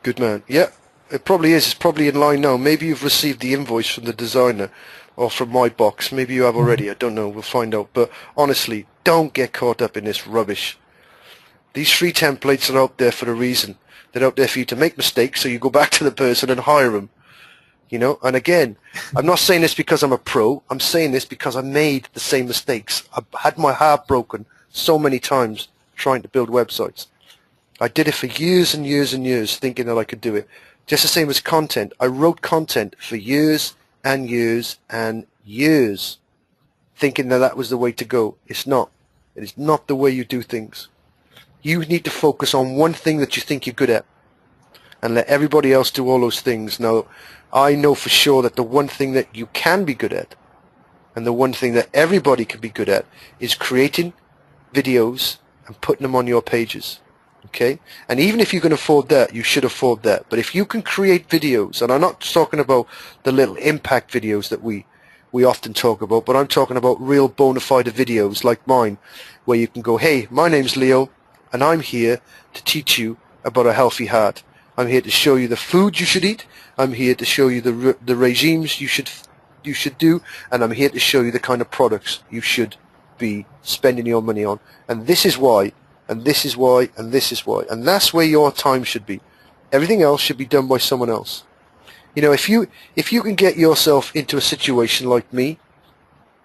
Good man. Yeah, it probably is. It's probably in line now. Maybe you've received the invoice from the designer or from my box. Maybe you have already. I don't know. We'll find out. But honestly, don't get caught up in this rubbish. These free templates are out there for a reason. They're out there for you to make mistakes, so you go back to the person and hire them. You know, and again, I'm not saying this because I'm a pro. I'm saying this because I made the same mistakes. I had my heart broken so many times trying to build websites. I did it for years and years and years thinking that I could do it. Just the same as content. I wrote content for years and years and years thinking that that was the way to go. It's not. It is not the way you do things. You need to focus on one thing that you think you're good at and let everybody else do all those things. Now, I know for sure that the one thing that you can be good at and the one thing that everybody can be good at is creating videos and putting them on your pages. Okay? And even if you can afford that, you should afford that. But if you can create videos, and I'm not talking about the little impact videos that we often talk about, but I'm talking about real bona fide videos like mine, where you can go, hey, my name's Leo, and I'm here to teach you about a healthy heart. I'm here to show you the food you should eat. I'm here to show you the regimes you should do, and I'm here to show you the kind of products you should be spending your money on. And this is why, and this is why, and this is why. And that's where your time should be. Everything else should be done by someone else. You know, if you can get yourself into a situation like me,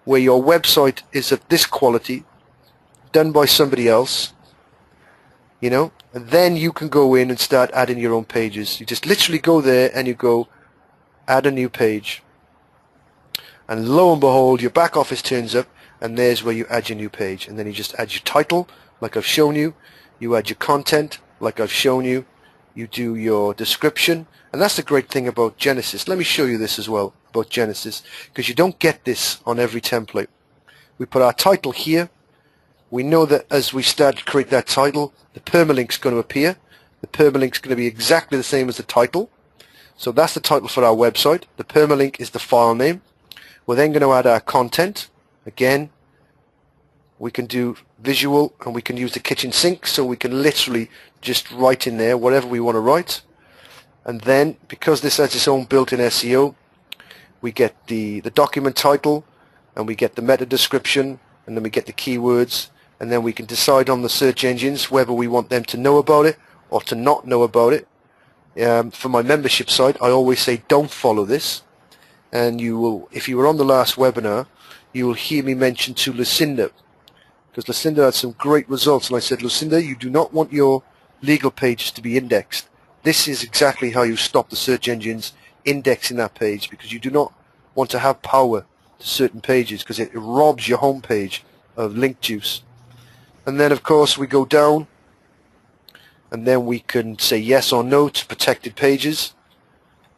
where your website is of this quality, done by somebody else, you know, and then you can go in and start adding your own pages. You just literally go there and you go, add a new page. And lo and behold, your back office turns up, and there's where you add your new page. And then you just add your title, like I've shown you. You add your content, like I've shown you. You do your description. And that's the great thing about Genesis. Let me show you this as well, about Genesis, because you don't get this on every template. We put our title here. We know that as we start to create that title, the permalink's going to appear. The permalink's going to be exactly the same as the title. So that's the title for our website. The permalink is the file name. We're then going to add our content. Again, we can do visual, and we can use the kitchen sink, so we can literally just write in there whatever we want to write. And then, because this has its own built-in SEO, we get the document title, and we get the meta description, and then we get the keywords, and then we can decide on the search engines whether we want them to know about it or to not know about it. For my membership site, I always say don't follow this. And you will, if you were on the last webinar, you will hear me mention to Lucinda, because Lucinda had some great results, and I said, Lucinda, you do not want your legal pages to be indexed. This is exactly how you stop the search engines indexing that page, because you do not want to have power to certain pages, because it robs your home page of link juice. And then of course we go down, and then we can say yes or no to protected pages.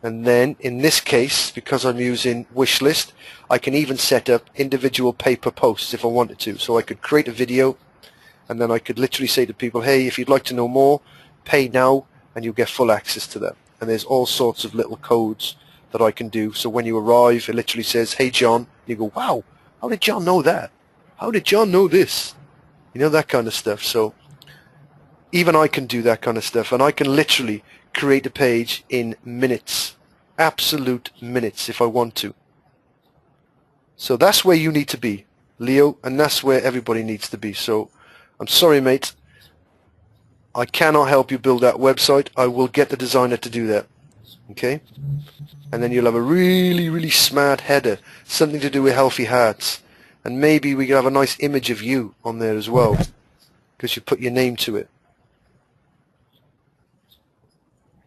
And then in this case, because I'm using wishlist, I can even set up individual pay-per posts if I wanted to. So I could create a video, and then I could literally say to people, hey, if you'd like to know more, pay now, and you'll get full access to that. And there's all sorts of little codes that I can do. So when you arrive, it literally says, hey John, you go, wow, how did John know that? How did John know this? You know, that kind of stuff. So even I can do that kind of stuff, and I can literally create a page in minutes, absolute minutes if I want to. So that's where you need to be, Leo, and that's where everybody needs to be. So I'm sorry, mate, I cannot help you build that website. I will get the designer to do that, okay? And then you'll have a really, really smart header, something to do with healthy hearts, and maybe we can have a nice image of you on there as well, because you put your name to it.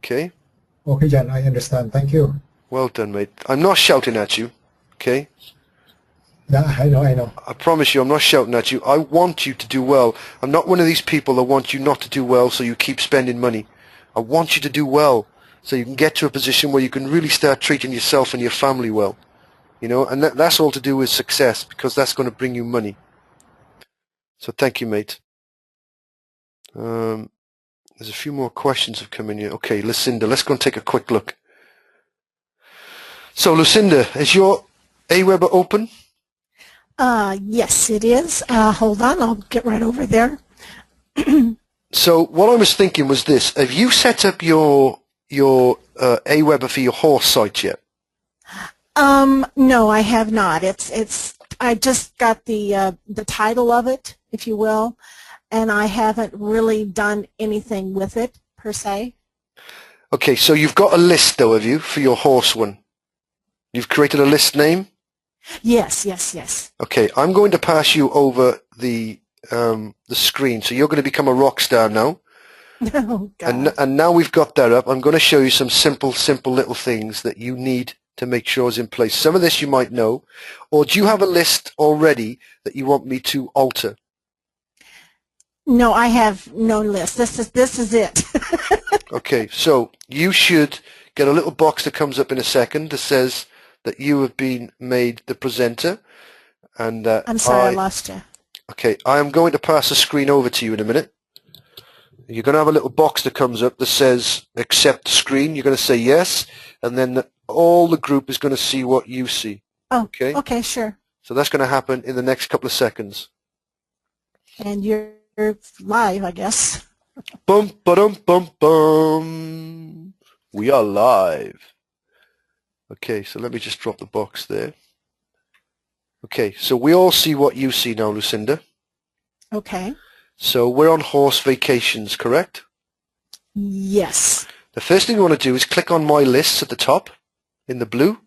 Okay? Okay, John, I understand. Thank you. Well done, mate. I'm not shouting at you, okay? Yeah, I know. I promise you, I'm not shouting at you. I want you to do well. I'm not one of these people that want you not to do well so you keep spending money. I want you to do well so you can get to a position where you can really start treating yourself and your family well. You know, and that's all to do with success, because that's going to bring you money. So thank you, mate. There's a few more questions have come in here. Okay, Lucinda, let's go and take a quick look. So, Lucinda, is your Aweber open? Yes, it is. Hold on, I'll get right over there. So, what I was thinking was this. Have you set up your your Aweber for your horse site yet? No, I have not. I just got the title of it, if you will, and I haven't really done anything with it per se. Okay, so you've got a list though, have you, for your horse one? You've created a list name? Yes, yes, yes. Okay, I'm going to pass you over the screen, so you're going to become a rock star now. Oh, God. And now we've got that up, I'm going to show you some simple little things that you need to make sure is in place. Some of this you might know, or do you have a list already that you want me to alter? No, I have no list. This is it. Okay, so you should get a little box that comes up in a second that says that you have been made the presenter. And I'm sorry, I lost you. Okay, I am going to pass the screen over to you in a minute. You're going to have a little box that comes up that says accept screen. You're going to say yes, and then all the group is going to see what you see. Oh, okay? Okay, sure. So that's going to happen in the next couple of seconds. And you're live, I guess. Bum, ba-dum, bum, bum. We are live. Okay, so let me just drop the box there. Okay, so we all see what you see now, Lucinda. Okay. So we're on horse vacations, correct? Yes. The first thing we want to do is click on My Lists at the top in the blue.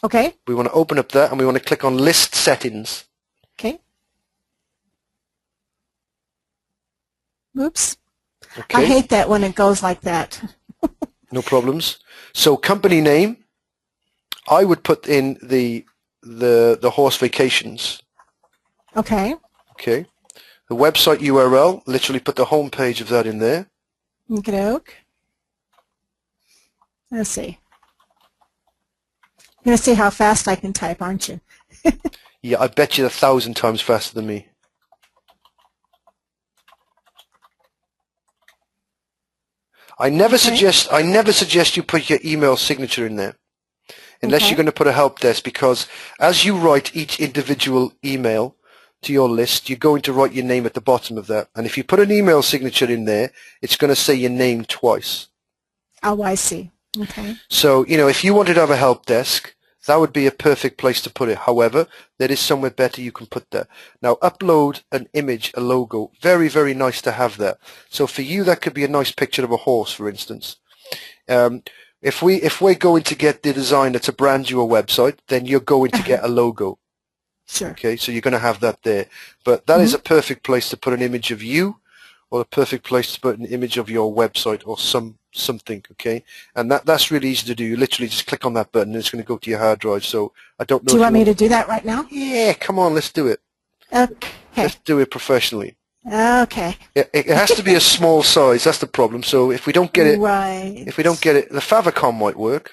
Okay. We want to open up that and we want to click on List Settings. Okay. Oops. Okay. I hate that when it goes like that. No problems. So company name, I would put in the horse vacations. Okay. Okay. The website URL, literally put the home page of that in there. Okey-doke. Let's see. You're going to see how fast I can type, aren't you? Yeah, I bet you 1,000 times faster than me. I never suggest you put your email signature in there unless Okay. you're going to put a help desk, because as you write each individual email to your list, you're going to write your name at the bottom of that. And if you put an email signature in there, it's going to say your name twice. Oh, I see. Okay. So, if you wanted to have a help desk, that would be a perfect place to put it. However, there is somewhere better you can put that. Now, upload an image, a logo. Very, very nice to have that. So for you, that could be a nice picture of a horse, for instance. If we're going to get the designer to brand you a website, then you're going to get a logo. Sure. Okay, so you're going to have that there. But that is a perfect place to put an image of you, or a perfect place to put an image of your website or something, okay? And that's really easy to do. You literally just click on that button and it's going to go to your hard drive. So I don't know. Do you want me to do that right now? Yeah, come on, let's do it. Okay. Let's do it professionally. Okay. It has to be a small size. That's the problem. So if we don't get it, Right. the favicon might work.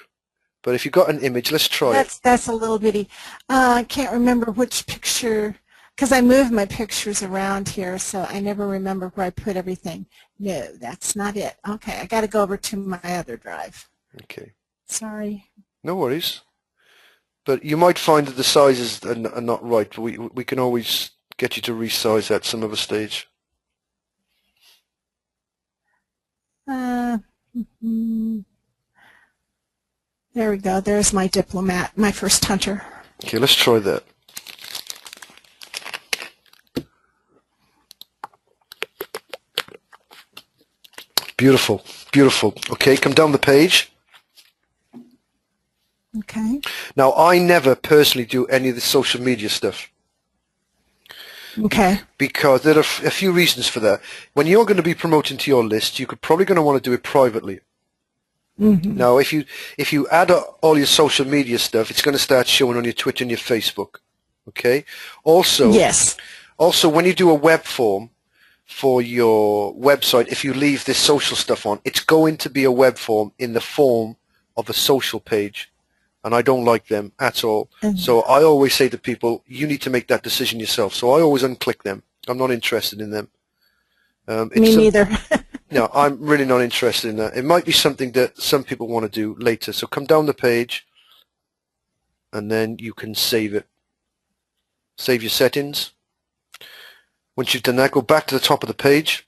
But if you've got an image, let's try it. That's a little bitty. I can't remember which picture, because I move my pictures around here, so I never remember where I put everything. No, that's not it. Okay, I got to go over to my other drive. Okay. Sorry. No worries. But you might find that the sizes are not right. But we can always get you to resize at some other stage. There we go. There's my diplomat, my first hunter. Okay, let's try that. Beautiful, beautiful. Okay, come down the page. Okay. Now, I never personally do any of the social media stuff. Okay. Because there are a few reasons for that. When you're going to be promoting to your list, you're probably going to want to do it privately. Now, if you add all your social media stuff, it's going to start showing on your Twitter and your Facebook. Okay. Also, Yes. Also, when you do a web form for your website, if you leave this social stuff on, it's going to be a web form in the form of a social page, and I don't like them at all. So I always say to people, you need to make that decision yourself. So I always unclick them. I'm not interested in them. Me neither. No, I'm really not interested in that. It might be something that some people want to do later. So come down the page, and then you can save it. Save your settings. Once you've done that, go back to the top of the page,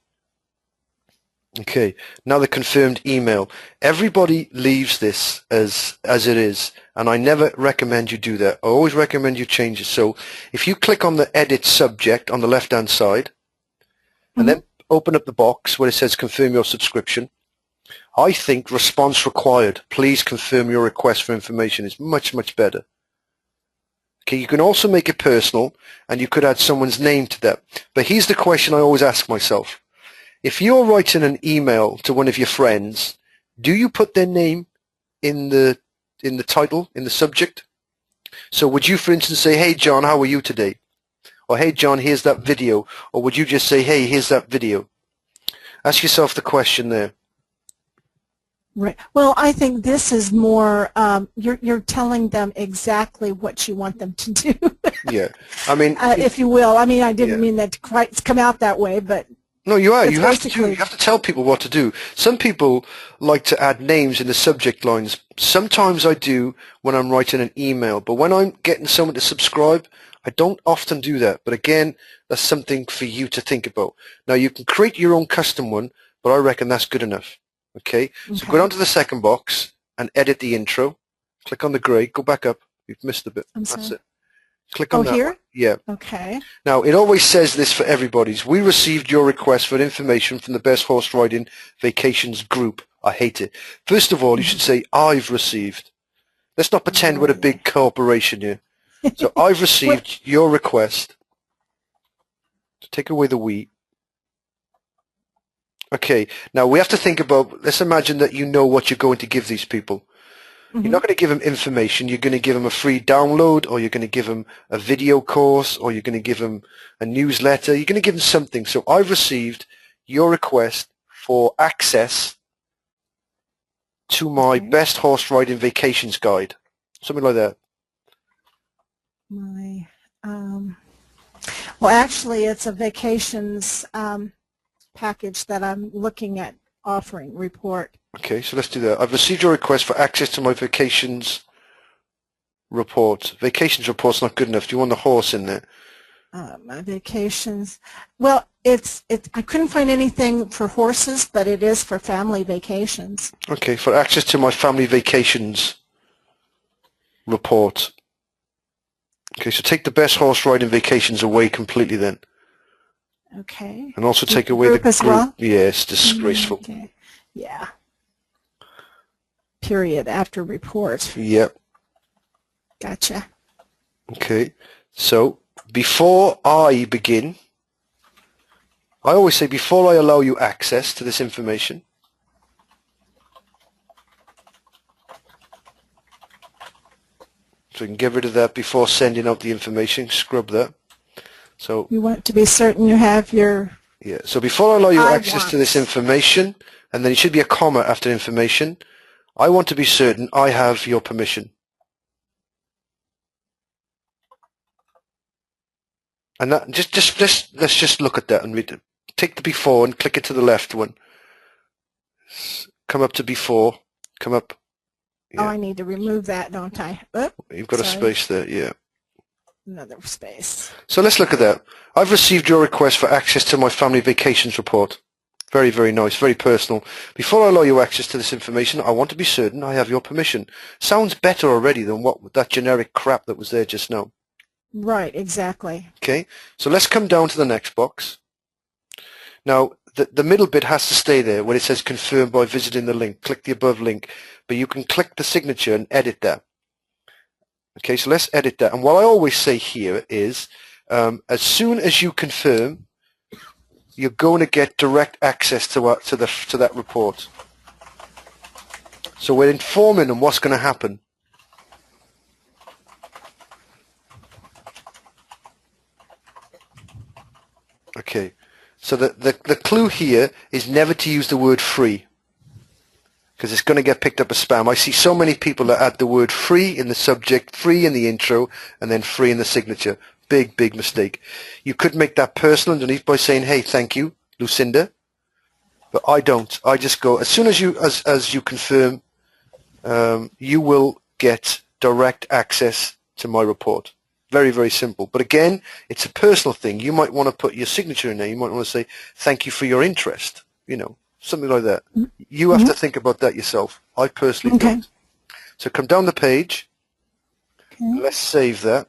Okay, now the confirmed email. Everybody leaves this as it is, and I never recommend you do that. I always recommend you change it. So if you click on the edit subject on the left-hand side, and then open up the box where it says confirm your subscription, I think response required. Please confirm your request for information is much, much better. Okay, you can also make it personal, and you could add someone's name to that. But here's the question I always ask myself. If you're writing an email to one of your friends, do you put their name in the title, in the subject? So would you, for instance, say, hey, John, how are you today? Or, hey, John, here's that video. Or would you just say, hey, here's that video? Ask yourself the question there. Right. Well, I think this is more, you're telling them exactly what you want them to do. Yeah. I mean, if you will. I mean, I didn't mean that to quite come out that way, but no, you are. You have to tell people what to do. Some people like to add names in the subject lines. Sometimes I do when I'm writing an email, but when I'm getting someone to subscribe, I don't often do that. But again, that's something for you to think about. Now, you can create your own custom one, but I reckon that's good enough. Okay? So go down to the second box and edit the intro. Click on the grey. Go back up. You've missed a bit. That's it. Click on that here? one. Yeah. Okay. Now, it always says this for everybody's. We received your request for information from the Best Horse Riding Vacations group. I hate it. First of all, you should say, I've received. Let's not pretend we're a big corporation here. So I've received your request. So take away the we. Okay. Now, we have to think about, let's imagine that you know what you're going to give these people. You're not going to give them information. You're going to give them a free download, or you're going to give them a video course, or you're going to give them a newsletter. You're going to give them something. So I've received your request for access to my Best Horse Riding Vacations Guide. Something like that. Well, actually, it's a vacations package that I'm looking at offering, report. Okay, so let's do that. I've received your request for access to my vacations report. Vacations report's not good enough. Do you want the horse in there? My vacations. Well, I couldn't find anything for horses, but it is for family vacations. Okay, for access to my family vacations report. Okay, so take the Best Horse Riding Vacations away completely then. Okay. And also take away the group. As well? Yes, disgraceful. Okay. Yeah. Period after report. Yep. Gotcha. Okay. So before I begin, I always say before I allow you access to this information, so we can get rid of that before sending out the information, scrub that. So you want to be certain you have your... Yeah, so before I allow you access to this information, and then it should be a comma after information, I want to be certain I have your permission. And that let's just look at that and read it. Take the before and click it to the left one. Come up to before. Come up. Yeah. Oh, I need to remove that, don't I? Oops, you've got a space there, yeah. Another space. So let's look at that. I've received your request for access to my family vacations report. Very, very nice, very personal. Before I allow you access to this information, I want to be certain I have your permission. Sounds better already than that generic crap that was there just now. Right, exactly. Okay, so let's come down to the next box. Now, the middle bit has to stay there where it says confirm by visiting the link. Click the above link, but you can click the signature and edit that. Okay, so let's edit that. And what I always say here is, as soon as you confirm, you're going to get direct access to that report. So we're informing them what's going to happen. Okay, so the clue here is never to use the word free, because it's going to get picked up as spam. I see so many people that add the word free in the subject, free in the intro, and then free in the signature. Big, big mistake. You could make that personal underneath by saying, hey, thank you, Lucinda. But I don't. I just go, as soon as you confirm, you will get direct access to my report. Very, very simple. But again, it's a personal thing. You might want to put your signature in there. You might want to say, thank you for your interest, you know. something like that. You have to think about that yourself. I personally don't. So come down the page. Okay. Let's save that.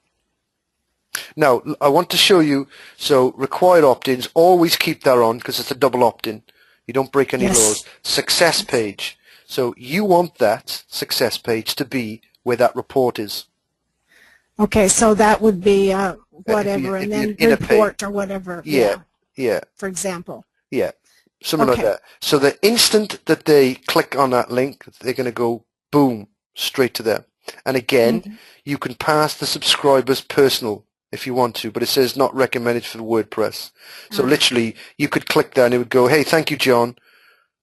Now, I want to show you, so required opt-ins, always keep that on because it's a double opt-in. You don't break any laws. Success page. So you want that success page to be where that report is. Okay, so that would be whatever, if and then in a report or whatever. Yeah. For example. Yeah, something like that. So the instant that they click on that link, they're going to go, boom, straight to there. And again, you can pass the subscribers personal if you want to, but it says not recommended for WordPress. So literally, you could click there and it would go, hey, thank you, John.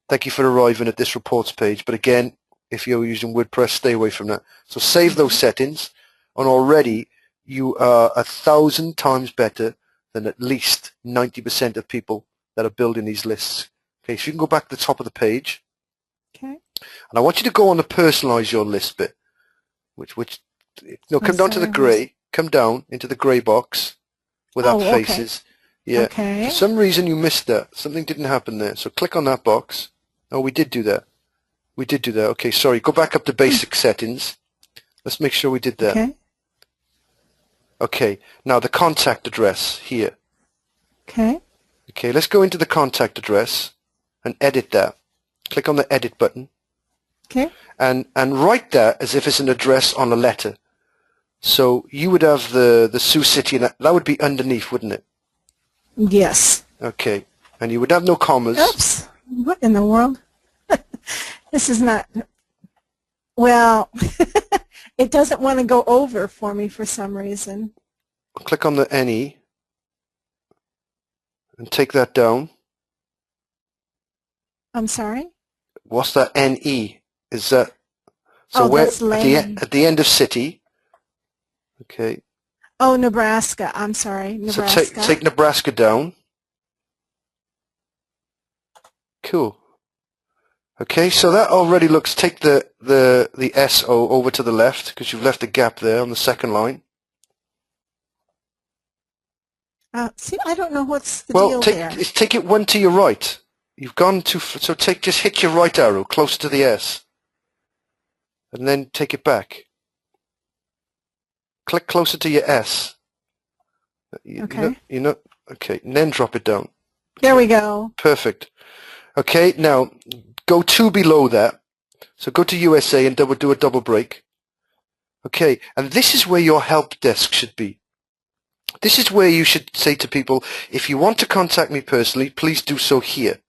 Thank you for arriving at this reports page. But again, if you're using WordPress, stay away from that. So save those settings, and already you are 1,000 times better than at least 90% of people that are building these lists. Okay, so you can go back to the top of the page. Okay. And I want you to go on the personalize your list bit, come down to the gray, come down into the gray box without faces. Yeah. Okay. For some reason you missed that. Something didn't happen there. So click on that box. Oh, we did do that. We did do that. Okay, sorry. Go back up to basic settings. Let's make sure we did that. Okay. Okay. Now the contact address here. Okay. Okay, let's go into the contact address and edit that. Click on the edit button. Okay. And write that as if it's an address on a letter. So you would have the Sioux City, and that would be underneath, wouldn't it? Yes. Okay. And you would have no commas. Oops. What in the world? This is not, well, it doesn't want to go over for me for some reason. Click on the NE and take that down. I'm sorry? What's that NE? Is that, so that's at the end of city. Okay. Oh, Nebraska. I'm sorry. Nebraska. So take Nebraska down. Cool. Okay, so that already looks, take the SO over to the left because you've left a gap there on the second line. See, I don't know what's the deal there. Well, take it one to your right. You've gone too, so just hit your right arrow close to the S. And then take it back. Click closer to your S. Okay. Okay, and then drop it down. There we go. Perfect. Okay, now go two below that. So go to USA and do a double break. Okay, and this is where your help desk should be. This is where you should say to people, if you want to contact me personally, please do so here.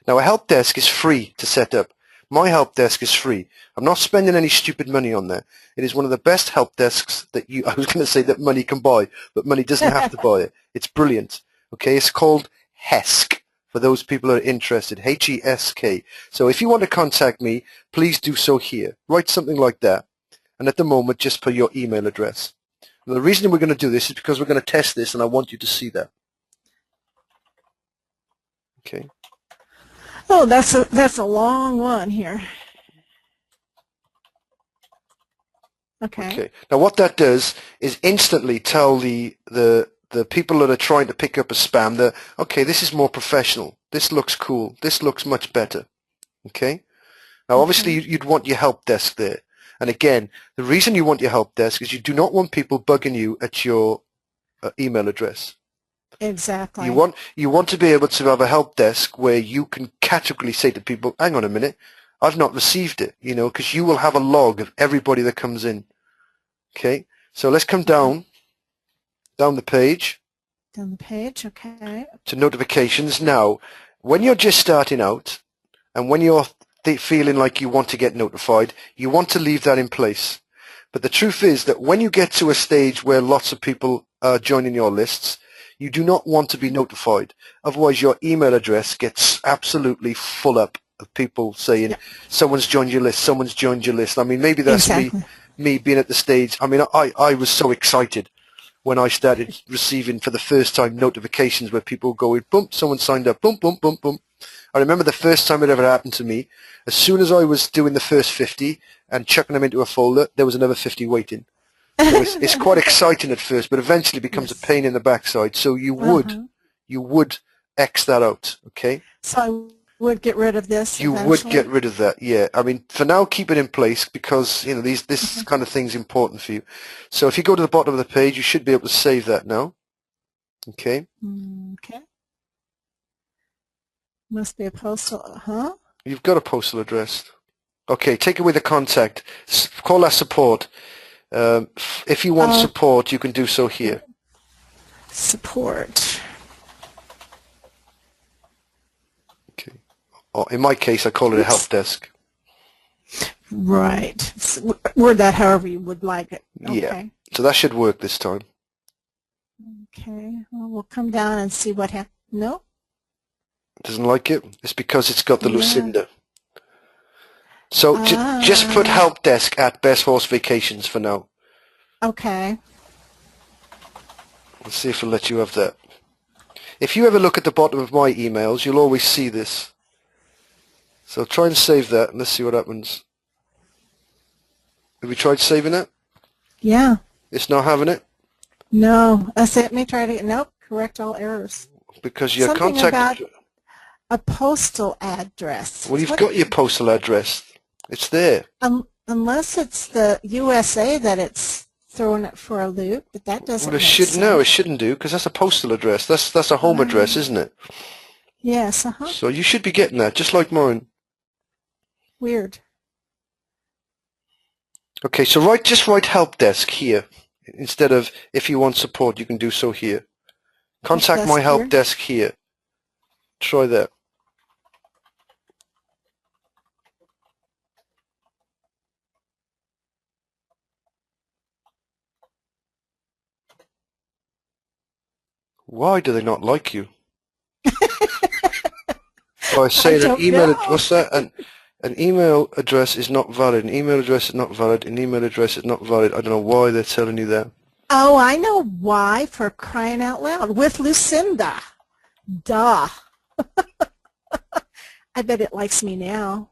Now, a help desk is free to set up. My help desk is free. I'm not spending any stupid money on there. It is one of the best help desks that I was going to say that money can buy, but money doesn't have to buy it. It's brilliant. Okay, it's called HESK for those people who are interested, H-E-S-K. So if you want to contact me, please do so here. Write something like that. And at the moment, just put your email address. And the reason we're going to do this is because we're going to test this, and I want you to see that. Okay. Oh, that's a long one here. Okay. Now what that does is instantly tell the people that are trying to pick up a spam that, okay, this is more professional. This looks cool. This looks much better. Okay. Now obviously you'd want your help desk there. And again, the reason you want your help desk is you do not want people bugging you at your email address. Exactly. You want to be able to have a help desk where you can categorically say to people, hang on a minute, I've not received it, because you will have a log of everybody that comes in. Okay, so let's come down the page. Down the page, okay. To notifications. Now, when you're just starting out and when you're feeling like you want to get notified, you want to leave that in place. But the truth is that when you get to a stage where lots of people are joining your lists, you do not want to be notified. Otherwise, your email address gets absolutely full up of people saying, someone's joined your list, someone's joined your list. I mean, maybe that's me being at the stage. I mean, I was so excited when I started receiving for the first time notifications where people going, boom, someone signed up, boom, boom, boom, boom. I remember the first time it ever happened to me, as soon as I was doing the first 50 and chucking them into a folder, there was another 50 waiting. So it's quite exciting at first, but eventually it becomes a pain in the backside. So you would X that out, okay? So Would get rid of this You eventually? would get rid of that, yeah. I mean, for now, keep it in place because, you know, this kind of thing's important for you. So if you go to the bottom of the page, you should be able to save that now. Okay. Okay. Must be a postal, huh? You've got a postal address. Okay, take away the contact. Call that support. If you want support, you can do so here. Support. Okay. Or in my case, I call it a help desk. Right. Word that however you would like it. Okay. Yeah. So that should work this time. Okay. Well, we'll come down and see what happens. No? Doesn't like it? It's because it's got the Lucinda. So just put help desk at Best Horse Vacations for now. Okay. Let's see if it'll let you have that. If you ever look at the bottom of my emails, you'll always see this. So try and save that and let's see what happens. Have you tried saving it? Yeah. It's not having it? No. Let me try to, nope, correct all errors. Because your Something contact... about a postal address. Well, you've got your postal address. It's there. Unless it's the USA that it's throwing it for a loop, but that doesn't Well, make sense. No, it shouldn't do, because that's a postal address. That's a home address, isn't it? Yes, So you should be getting that, just like mine. Weird. Okay, so just write help desk here. Instead of if you want support, you can do so here. Contact my help desk here. Try that. Why do they not like you? So I say that email. What's that? An email address is not valid. An email address is not valid. An email address is not valid. I don't know why they're telling you that. Oh, I know why, for crying out loud. With Lucinda. Duh. I bet it likes me now.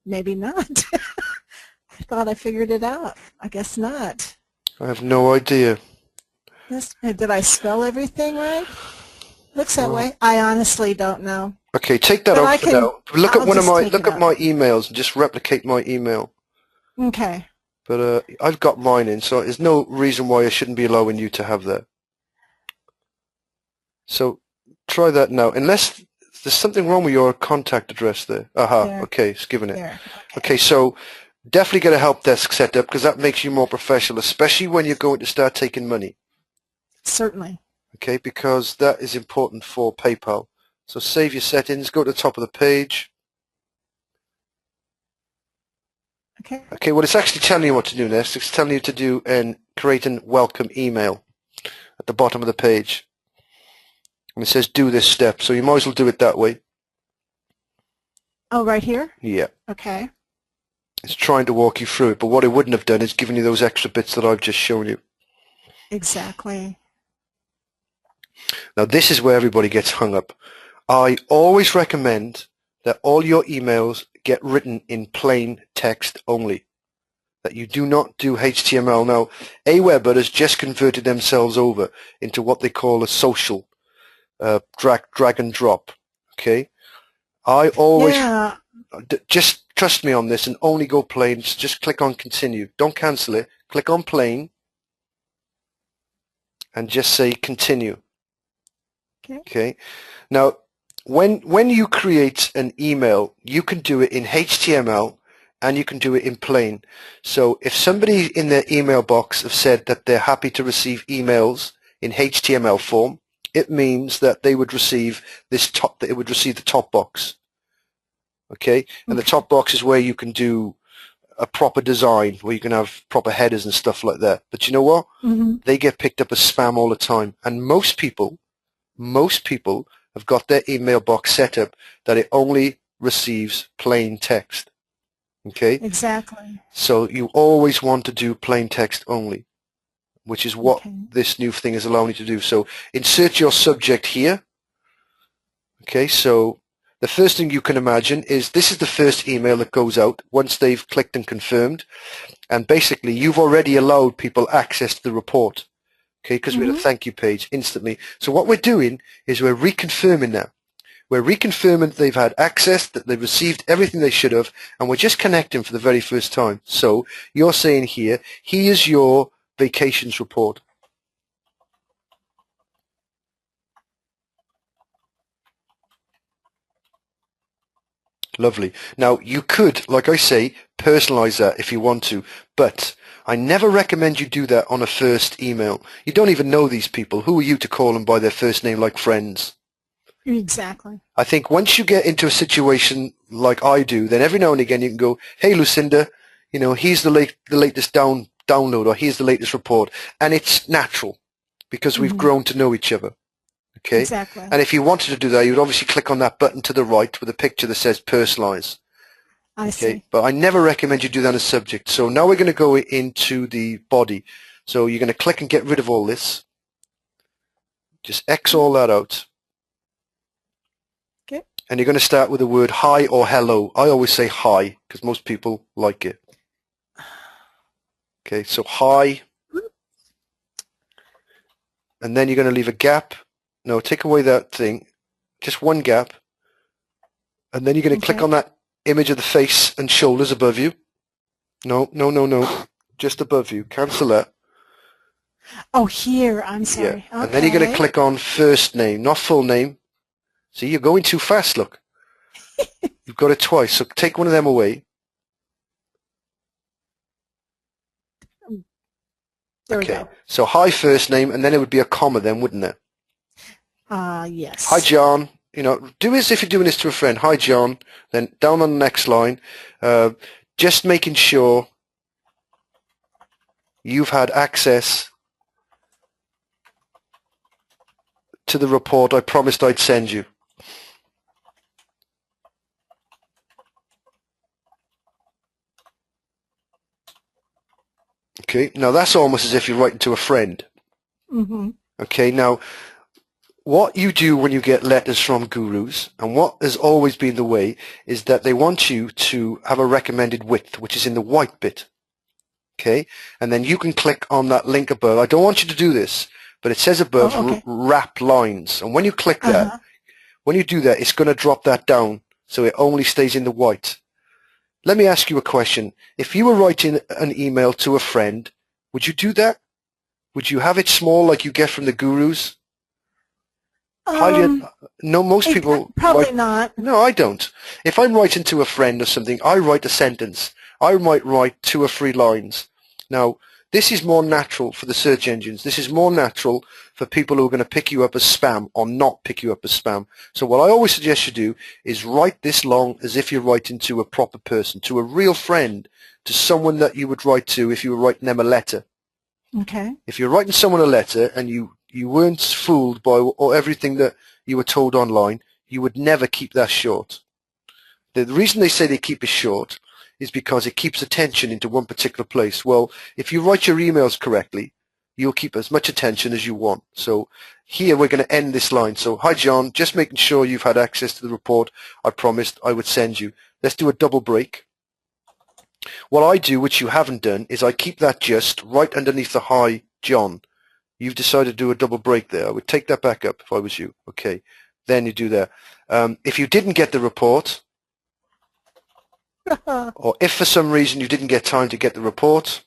Maybe not. I thought I figured it out. I guess not. I have no idea. Did I spell everything right? Looks that way. I honestly don't know. Okay, take that off for now. Look at my emails and just replicate my email. Okay. But I've got mine in, so there's no reason why I shouldn't be allowing you to have that. So try that now. Unless there's something wrong with your contact address there. Aha, okay, it's given it. Okay, so definitely get a help desk set up because that makes you more professional, especially when you're going to start taking money. Certainly. Okay, because that is important for PayPal. So save your settings, go to the top of the page. Okay, well, it's actually telling you what to do next. It's telling you to do and create an welcome email at the bottom of the page. And it says do this step, so you might as well do it that way. Oh, right here? Yeah. Okay. It's trying to walk you through it, but what it wouldn't have done is given you those extra bits that I've just shown you. Exactly. Now, this is where everybody gets hung up. I always recommend that all your emails get written in plain text only, that you do not do HTML. Now, Aweber has just converted themselves over into what they call a social drag and drop. Okay, I always just trust me on this and only go plain. Just click on continue. Don't cancel it. Click on plain and just say continue. Okay. Now, when you create an email, you can do it in HTML and you can do it in plain. So if somebody in their email box have said that they're happy to receive emails in HTML form, it means that they would receive it would receive the top box. Okay? And the top box is where you can do a proper design, where you can have proper headers and stuff like that. But you know what? They get picked up as spam all the time. And most people have got their email box set up that it only receives plain text. Okay? Exactly. So you always want to do plain text only, which is what this new thing is allowing you to do. So insert your subject here. Okay, so the first thing you can imagine is this is the first email that goes out once they've clicked and confirmed. And basically you've already allowed people access to the report. Okay, because we had a thank you page instantly. So what we're doing is we're reconfirming now. We're reconfirming that they've had access, that they've received everything they should have, and we're just connecting for the very first time. So you're saying here, here's your vacations report. Lovely. Now, you could, like I say, personalize that if you want to, but I never recommend you do that on a first email. You don't even know these people. Who are you to call them by their first name like friends? Exactly. I think once you get into a situation like I do, then every now and again you can go, hey, Lucinda, you know, here's the latest download, or here's the latest report. And it's natural because we've grown to know each other. Okay. Exactly. And if you wanted to do that, you would obviously click on that button to the right with a picture that says personalize. I see. But I never recommend you do that as subject. So now we're going to go into the body. So you're going to click and get rid of all this. Just X all that out. Okay. And you're going to start with the word hi or hello. I always say hi because most people like it. Okay, so hi. And then you're going to leave a gap. No, take away that thing. Just one gap. And then you're going to click on that image of the face and shoulders above you. No. Just above you. Cancel that. Oh, here. I'm sorry. Yeah. Okay. And then you're going to click on first name, not full name. See, you're going too fast, look. You've got it twice. So take one of them away. There we go. So hi first name, and then it would be a comma then, wouldn't it? Yes. Hi, John. You know, do as if you're doing this to a friend. Hi, John. Then down on the next line, just making sure you've had access to the report I promised I'd send you. Okay, now that's almost as if you're writing to a friend. Okay, now what you do when you get letters from gurus, and what has always been the way, is that they want you to have a recommended width, which is in the white bit. Okay, and then you can click on that link above. I don't want you to do this, but it says above wrap lines, and when you click that, when you do that, it's going to drop that down so it only stays in the white. Let me ask you a question. If you were writing an email to a friend, would you do that? Would you have it small like you get from the gurus? No, most people probably write, not. No, I don't. If I'm writing to a friend or something, I write a sentence. I might write 2 or 3 lines. Now, this is more natural for the search engines. This is more natural for people who are going to pick you up as spam or not pick you up as spam. So what I always suggest you do is write this long as if you're writing to a proper person, to a real friend, to someone that you would write to if you were writing them a letter. Okay. If you're writing someone a letter and you weren't fooled by everything that you were told online, you would never keep that short. The reason they say they keep it short is because it keeps attention into one particular place. Well, if you write your emails correctly, you'll keep as much attention as you want. So here we're going to end this line. So, hi John, just making sure you've had access to the report I promised I would send you. Let's do a double break. What I do, which you haven't done, is I keep that just right underneath the hi John. You've decided to do a double break there. I would take that back up if I was you. Okay, then you do that. If you didn't get the report, or if for some reason you didn't get time to get the report,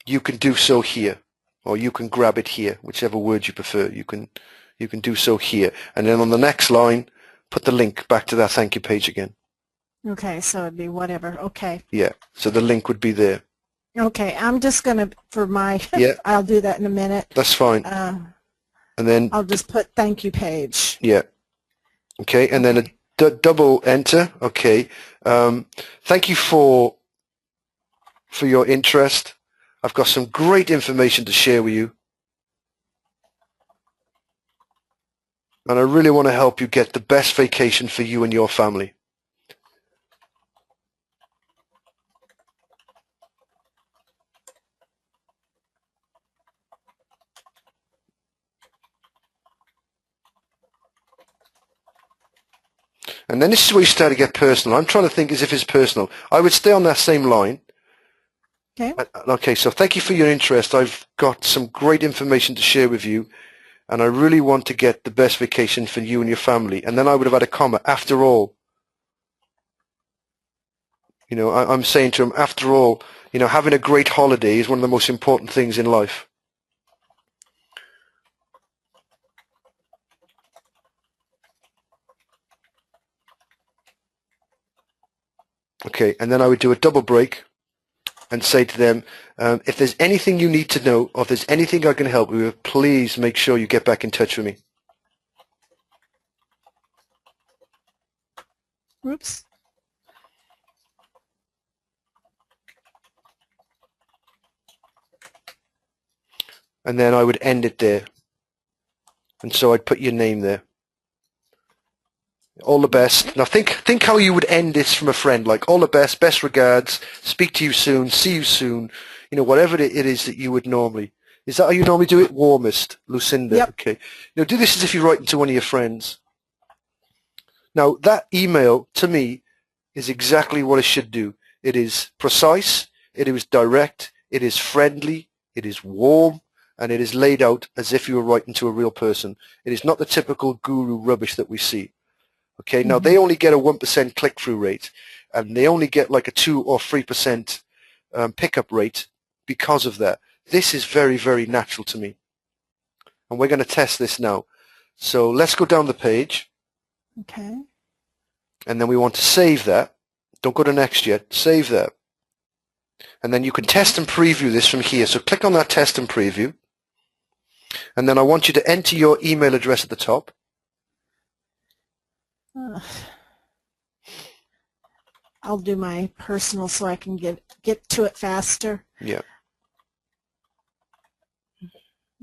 you can do so here, or you can grab it here, whichever word you prefer. You can do so here, and then on the next line, put the link back to that thank you page again. Okay, so it'd be whatever. Okay. Yeah, so the link would be there. Okay, I'm just going to, for my, I'll do that in a minute. That's fine. And then I'll just put thank you page. Yeah. Okay, and then a double enter. Okay. Thank you for your interest. I've got some great information to share with you. And I really want to help you get the best vacation for you and your family. And then this is where you start to get personal. I'm trying to think as if it's personal. I would stay on that same line, Okay. Okay, so thank you for your interest. I've got some great information to share with you, and I really want to get the best vacation for you and your family. And then I would have had a comma, after all. You know, I'm saying to him, after all, you know, having a great holiday is one of the most important things in life. Okay, and then I would do a double break and say to them, if there's anything you need to know, or if there's anything I can help you with, please make sure you get back in touch with me. Oops. And then I would end it there. And so I'd put your name there. All the best. Now think how you would end this from a friend, like all the best regards, speak to you soon, see you soon, you know, whatever it is that you would normally. Is that how you normally do it? Warmest, Lucinda. Yep. Okay. Now do this as if you're writing to one of your friends. Now that email, to me, is exactly what it should do. It is precise, it is direct, it is friendly, it is warm, and it is laid out as if you were writing to a real person. It is not the typical guru rubbish that we see. Okay, now they only get a 1% click-through rate, and they only get like a 2 or 3% pickup rate because of that. This is very, very natural to me. And we're going to test this now. So let's go down the page. Okay. And then we want to save that. Don't go to next yet. Save that. And then you can test and preview this from here. So click on that test and preview. And then I want you to enter your email address at the top. I'll do my personal so I can get to it faster. Yeah.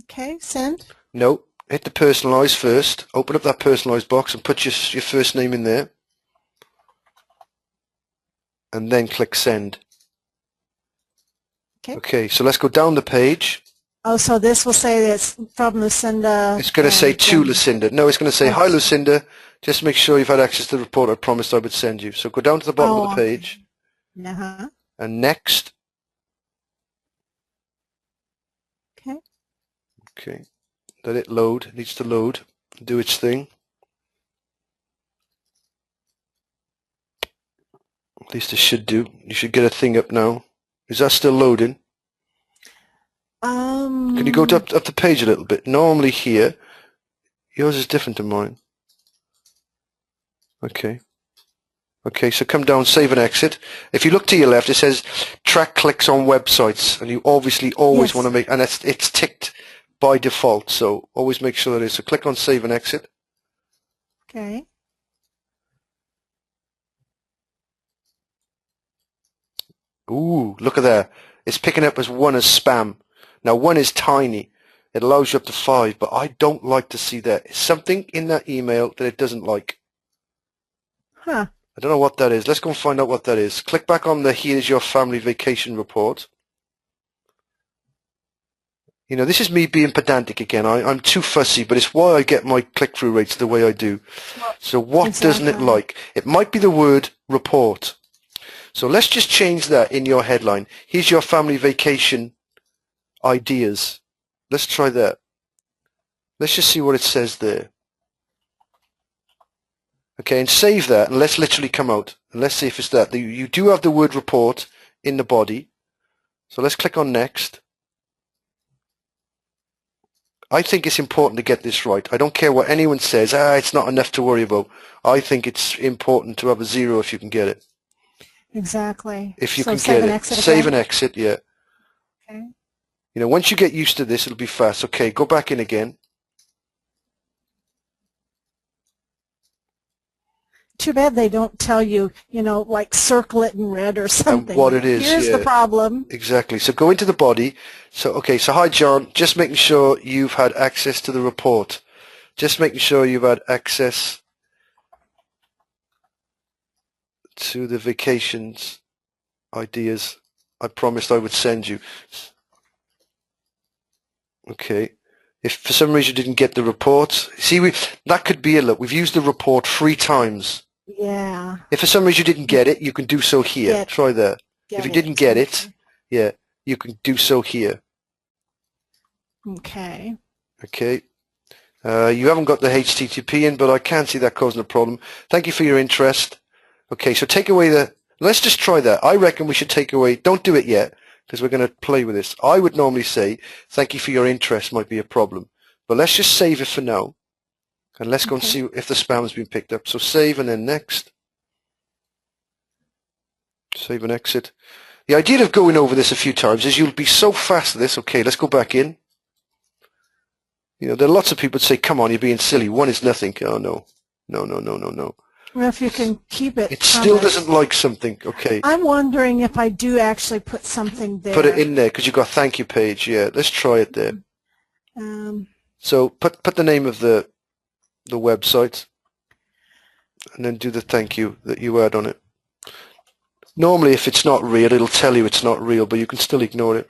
Okay, send. No, hit the personalize first. Open up that personalized box and put your first name in there. And then click send. Okay. Okay, so let's go down the page. Oh, so this will say it's from Lucinda. It's going to say to Lucinda. No, it's going to say, hi Lucinda, just make sure you've had access to the report I promised I would send you. So go down to the bottom of the page. Uh-huh. And next. Okay. Okay. Let it load. It needs to load. Do its thing. At least it should do. You should get a thing up now. Is that still loading? Can you go up the page a little bit? Normally here, yours is different to mine. Okay. Okay, so come down, save and exit. If you look to your left, it says track clicks on websites, and you obviously always want to make, and it's ticked by default, so always make sure that it is. So click on save and exit. Okay. Ooh, look at that. It's picking up as 1 as spam. Now 1 is tiny. It allows you up to 5, but I don't like to see that. It's something in that email that it doesn't like. Huh. I don't know what that is. Let's go and find out what that is. Click back on the here's your family vacation report. You know, this is me being pedantic again. I'm too fussy, but it's why I get my click-through rates the way I do. So what doesn't it like? It might be the word report. So let's just change that in your headline. Here's your family vacation ideas. Let's try that. Let's just see what it says there. Okay, and save that, and let's literally come out. And let's see if it's that. You do have the word report in the body. So let's click on next. I think it's important to get this right. I don't care what anyone says. It's not enough to worry about. I think it's important to have a 0 if you can get it. Exactly. If you can get it. Save and exit, yeah. Okay. You know, once you get used to this, it'll be fast. Okay, go back in again. Too bad they don't tell you, you know, like circle it in red or something. And what it is, Here's the problem. Exactly. So go into the body. So, okay, so hi John, just making sure you've had access to the report. Just making sure you've had access to the vacations ideas I promised I would send you. Okay. If for some reason you didn't get the report, see, that could be a look. We've used the report 3 times. Yeah. If for some reason you didn't get it, you can do so here. Try that. If you didn't get it, yeah, you can do so here. Okay. Okay. You haven't got the HTTP in, but I can't see that causing a problem. Thank you for your interest. Okay, so take away the... Let's just try that. I reckon we should take away... Don't do it yet, because we're going to play with this. I would normally say, thank you for your interest might be a problem. But let's just save it for now. And let's go and see if the spam has been picked up. So save and then next. Save and exit. The idea of going over this a few times is you'll be so fast at this. Okay, let's go back in. You know, there are lots of people that say, come on, you're being silly. One is nothing. Oh, no. No, no, no, no, no. Well, if you can keep it. It still doesn't like something. Okay. I'm wondering if I do actually put something there. Put it in there because you've got thank you page. Yeah, let's try it there. So put the name of the website and then do the thank you that you add on it. Normally, if it's not real, it'll tell you it's not real, but you can still ignore it.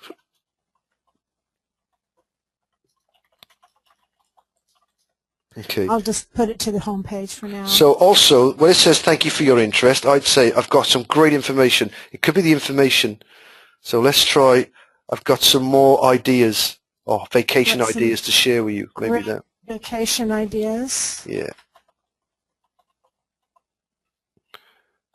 Okay. I'll just put it to the home page for now. So also, when it says thank you for your interest, I'd say I've got some great information. It could be the information. So let's try, I've got some more ideas, or vacation ideas to share with you. Maybe that. Vacation ideas. Yeah.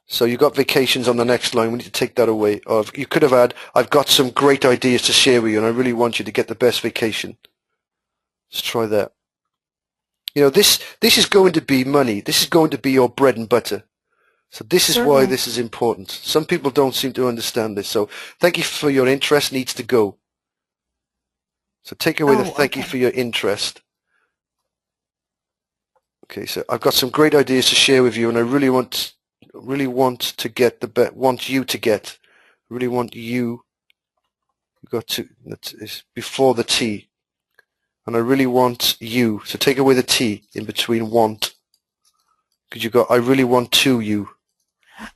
So you've got vacations on the next line. We need to take that away. Or you could have had, I've got some great ideas to share with you, and I really want you to get the best vacation. Let's try that. You know, this is going to be money. This is going to be your bread and butter. So this is why this is important. Some people don't seem to understand this. So thank you for your interest needs to go. So take away the thank you for your interest. Okay, so I've got some great ideas to share with you, and I really want to get you got to, it's before the T. And I really want you. So take away the T in between want. Because you got, I really want to you.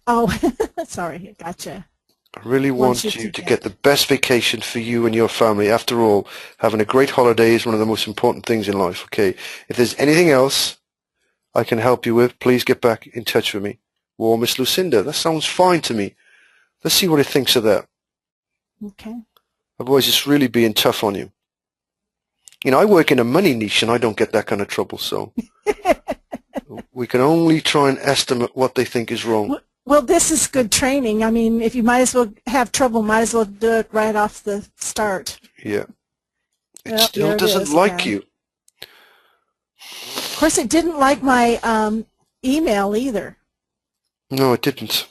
Oh, sorry, gotcha. I really want you to get the best vacation for you and your family. After all, having a great holiday is one of the most important things in life. Okay. If there's anything else I can help you with, please get back in touch with me. Well, Miss Lucinda, that sounds fine to me. Let's see what it thinks of that. Okay. Otherwise, it's really being tough on you. You know, I work in a money niche and I don't get that kind of trouble, so we can only try and estimate what they think is wrong. Well, this is good training. I mean, if you might as well have trouble, might as well do it right off the start. Yeah. It still doesn't like you. Of course, it didn't like my email either. No, it didn't.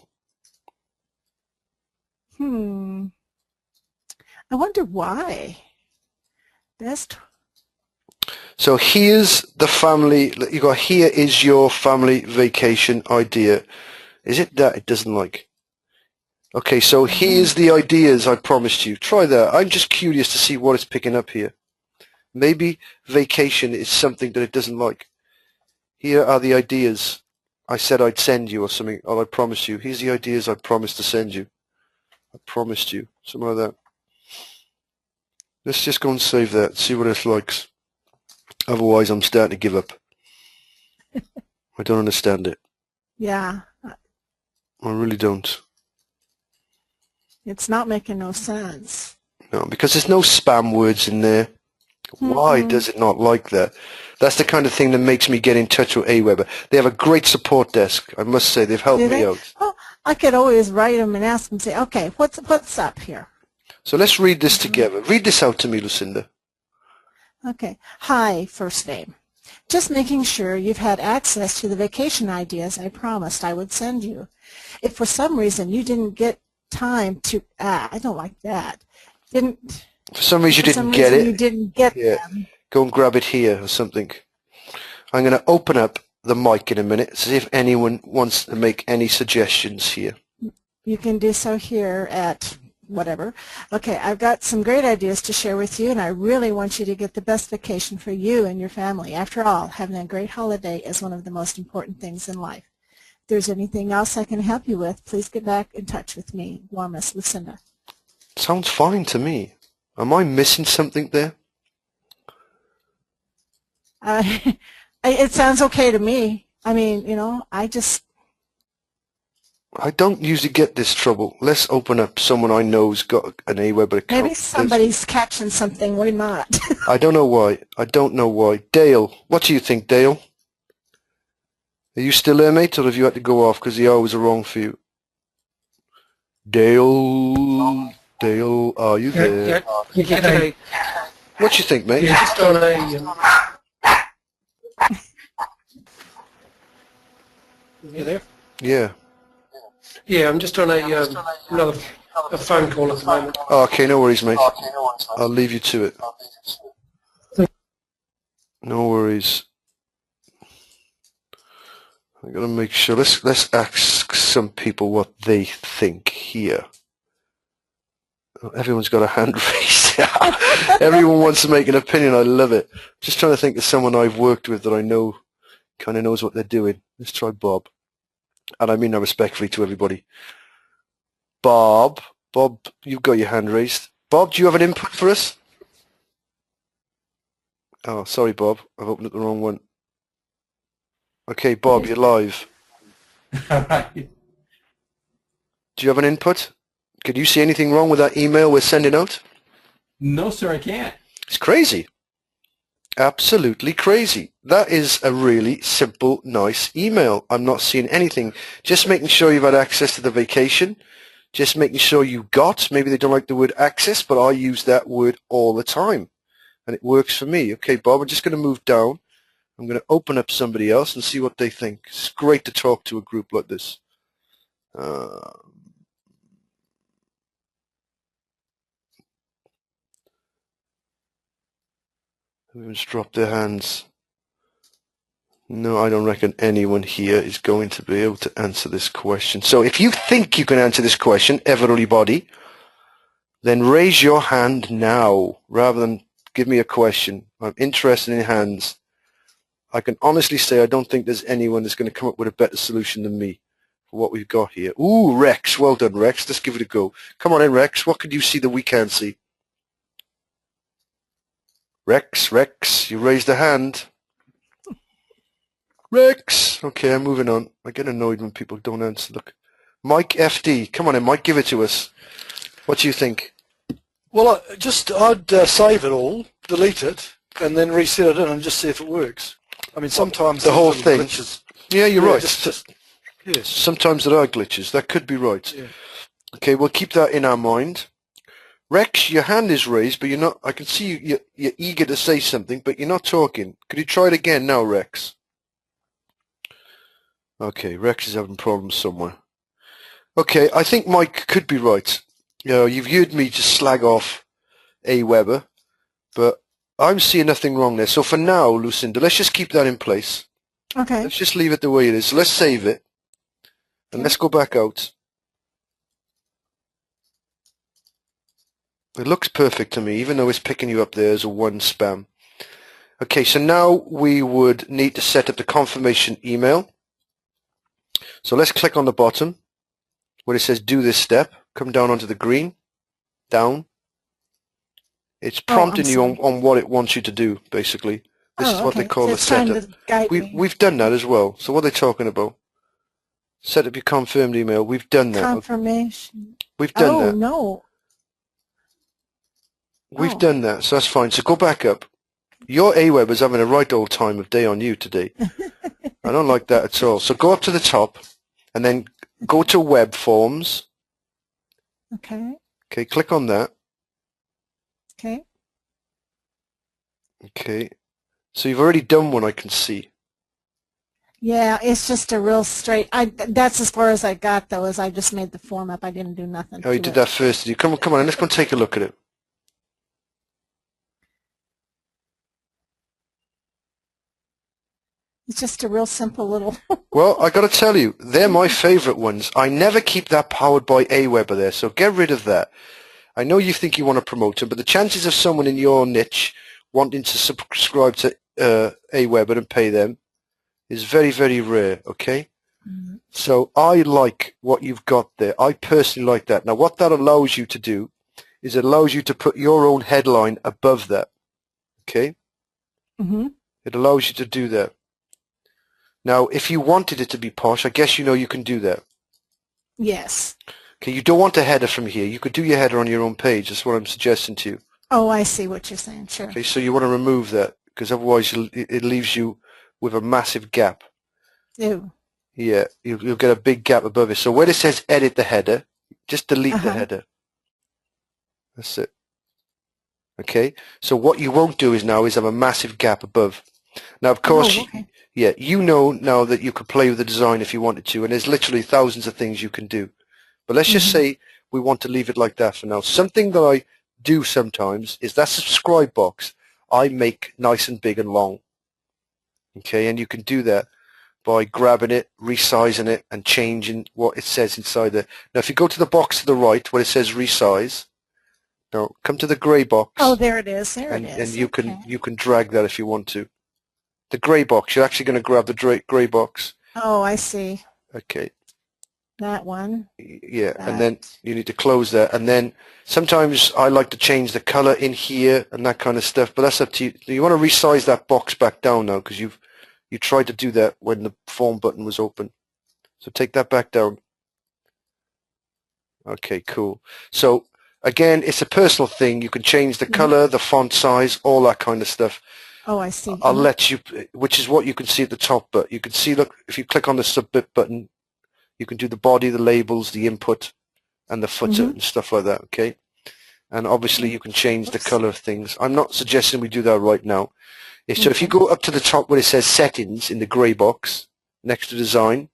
I wonder why. Best. So here's the family, you got here is your family vacation idea. Is it that it doesn't like? Okay, so here's the ideas I promised you. Try that. I'm just curious to see what it's picking up here. Maybe vacation is something that it doesn't like. Here are the ideas I said I'd send you or something, or I promised you. Here's the ideas I promised to send you. I promised you, something like that. Let's just go and save that, see what it likes. Otherwise, I'm starting to give up. I don't understand it. Yeah. I really don't. It's not making no sense. No, because there's no spam words in there. Why does it not like that? That's the kind of thing that makes me get in touch with Aweber. They have a great support desk. I must say, they've helped me out. Oh, I could always write them and ask them, say, okay, what's up here? So let's read this together. Read this out to me, Lucinda. Okay. Hi, first name. Just making sure you've had access to the vacation ideas I promised I would send you. If for some reason you didn't get time to, I don't like that. For some reason you didn't get it. You didn't get them. Go and grab it here or something. I'm going to open up the mic in a minute, see if anyone wants to make any suggestions here. You can do so here at whatever. Okay, I've got some great ideas to share with you, and I really want you to get the best vacation for you and your family. After all, having a great holiday is one of the most important things in life. If there's anything else I can help you with, please get back in touch with me. Warmest, Lucinda. Sounds fine to me. Am I missing something there? It sounds okay to me. I mean, you know, I don't usually get this trouble. Let's open up someone I know's got an AWeber account. Maybe somebody's catching something we're not. I don't know why. I don't know why. Dale, what do you think, Dale? Are you still there, mate, or have you had to go off because the hours are wrong for you? Dale, are you there? Yeah. What do you think, mate? Yeah, just on a. You there? Yeah. Yeah, I'm just on another phone call at the moment. Oh, okay, no worries, mate. I'll leave you to it. No worries. I gotta make sure. Let's ask some people what they think here. Oh, everyone's got a hand raised. Everyone wants to make an opinion. I love it. Just trying to think of someone I've worked with that I know kind of knows what they're doing. Let's try Bob. And I mean that respectfully to everybody. Bob, you've got your hand raised. Bob, do you have an input for us? Oh, sorry, Bob. I've opened up the wrong one. Okay, Bob, you're live. Alright. Do you have an input? Could you see anything wrong with that email we're sending out? No, sir, I can't. It's crazy. Absolutely crazy. That is a really simple, nice email. I'm not seeing anything. Just making sure you've had access to the vacation. Just making sure you got. Maybe they don't like the word access, but I use that word all the time. And it works for me. Okay, Bob, I'm just going to move down. I'm going to open up somebody else and see what they think. It's great to talk to a group like this. Everyone's dropped their hands. No, I don't reckon anyone here is going to be able to answer this question. So if you think you can answer this question, everybody, then raise your hand now rather than give me a question. I'm interested in hands. I can honestly say I don't think there's anyone that's going to come up with a better solution than me for what we've got here. Ooh, Rex. Well done, Rex. Let's give it a go. Come on in, Rex. What can you see that we can't see? Rex, you raised a hand. Rex. Okay, I'm moving on. I get annoyed when people don't answer. Look. Mike FD. Come on in, Mike. Give it to us. What do you think? Well, I'd save it all, delete it, and then reset it in and just see if it works. I mean, sometimes The whole there's little thing. glitches. Yeah, you're right. Yes. Sometimes there are glitches. That could be right. Yeah. Okay, we'll keep that in our mind. Rex, your hand is raised, but you're not. I can see you're eager to say something, but you're not talking. Could you try it again now, Rex? Okay, Rex is having problems somewhere. Okay, I think Mike could be right. You know, you've heard me just slag off AWeber, but I'm seeing nothing wrong there. So for now, Lucinda, let's just keep that in place. Okay. Let's just leave it the way it is. So let's save it, and let's go back out. It looks perfect to me, even though it's picking you up there as a one spam. Okay, so now we would need to set up the confirmation email. So let's click on the bottom where it says do this step. Come down onto the green. Down. It's prompting you on what it wants you to do, basically. This is what they call the setup. We've done that as well. So what are they talking about? Set up your confirmed email. We've done that. Confirmation. We've done that. Oh, no. We've done that, so that's fine. So go back up. Your AWeber's having a right old time of day on you today. I don't like that at all. So go up to the top and then go to Web Forms. Okay. Okay, click on that. Okay. Okay. So you've already done one, I can see. Yeah, it's just a real straight. That's as far as I got, though, is I just made the form up. I didn't do nothing. Oh, you did that first, did you? Come on, let's go and take a look at it. It's just a real simple little... Well, I got to tell you, they're my favorite ones. I never keep that powered by AWeber there, so get rid of that. I know you think you want to promote them, but the chances of someone in your niche wanting to subscribe to AWeber and pay them is very, very rare, okay? Mm-hmm. So I like what you've got there. I personally like that. Now, what that allows you to do is it allows you to put your own headline above that, okay? Mm-hmm. It allows you to do that. Now, if you wanted it to be posh, I guess you know you can do that. Yes. Okay, you don't want a header from here. You could do your header on your own page. That's what I'm suggesting to you. Oh, I see what you're saying. Sure. Okay, so you want to remove that because otherwise it leaves you with a massive gap. Ew. Yeah, you'll get a big gap above it. So where it says edit the header, just delete the header. That's it. Okay, so what you won't do is have a massive gap above. Now, of course, yeah, you know now that you could play with the design if you wanted to, and there's literally thousands of things you can do. But let's just say we want to leave it like that for now. Something that I do sometimes is that subscribe box I make nice and big and long. Okay, and you can do that by grabbing it, resizing it, and changing what it says inside there. Now, if you go to the box to the right where it says resize, now come to the grey box. Oh, there it is. There it is. And you can drag that if you want to. The grey box. You're actually going to grab the grey box. Oh, I see. Okay. That one. Yeah, and then you need to close that. And then sometimes I like to change the color in here and that kind of stuff. But that's up to you. You want to resize that box back down now because you tried to do that when the form button was open. So take that back down. Okay, cool. So again, it's a personal thing. You can change the color, the font size, all that kind of stuff. Oh, I see. I'll let you, which is what you can see at the top. But you can see, look, if you click on the submit button, you can do the body, the labels, the input, and the footer and stuff like that. Okay, and obviously you can change the color of things. I'm not suggesting we do that right now. So if you go up to the top where it says settings in the grey box next to design,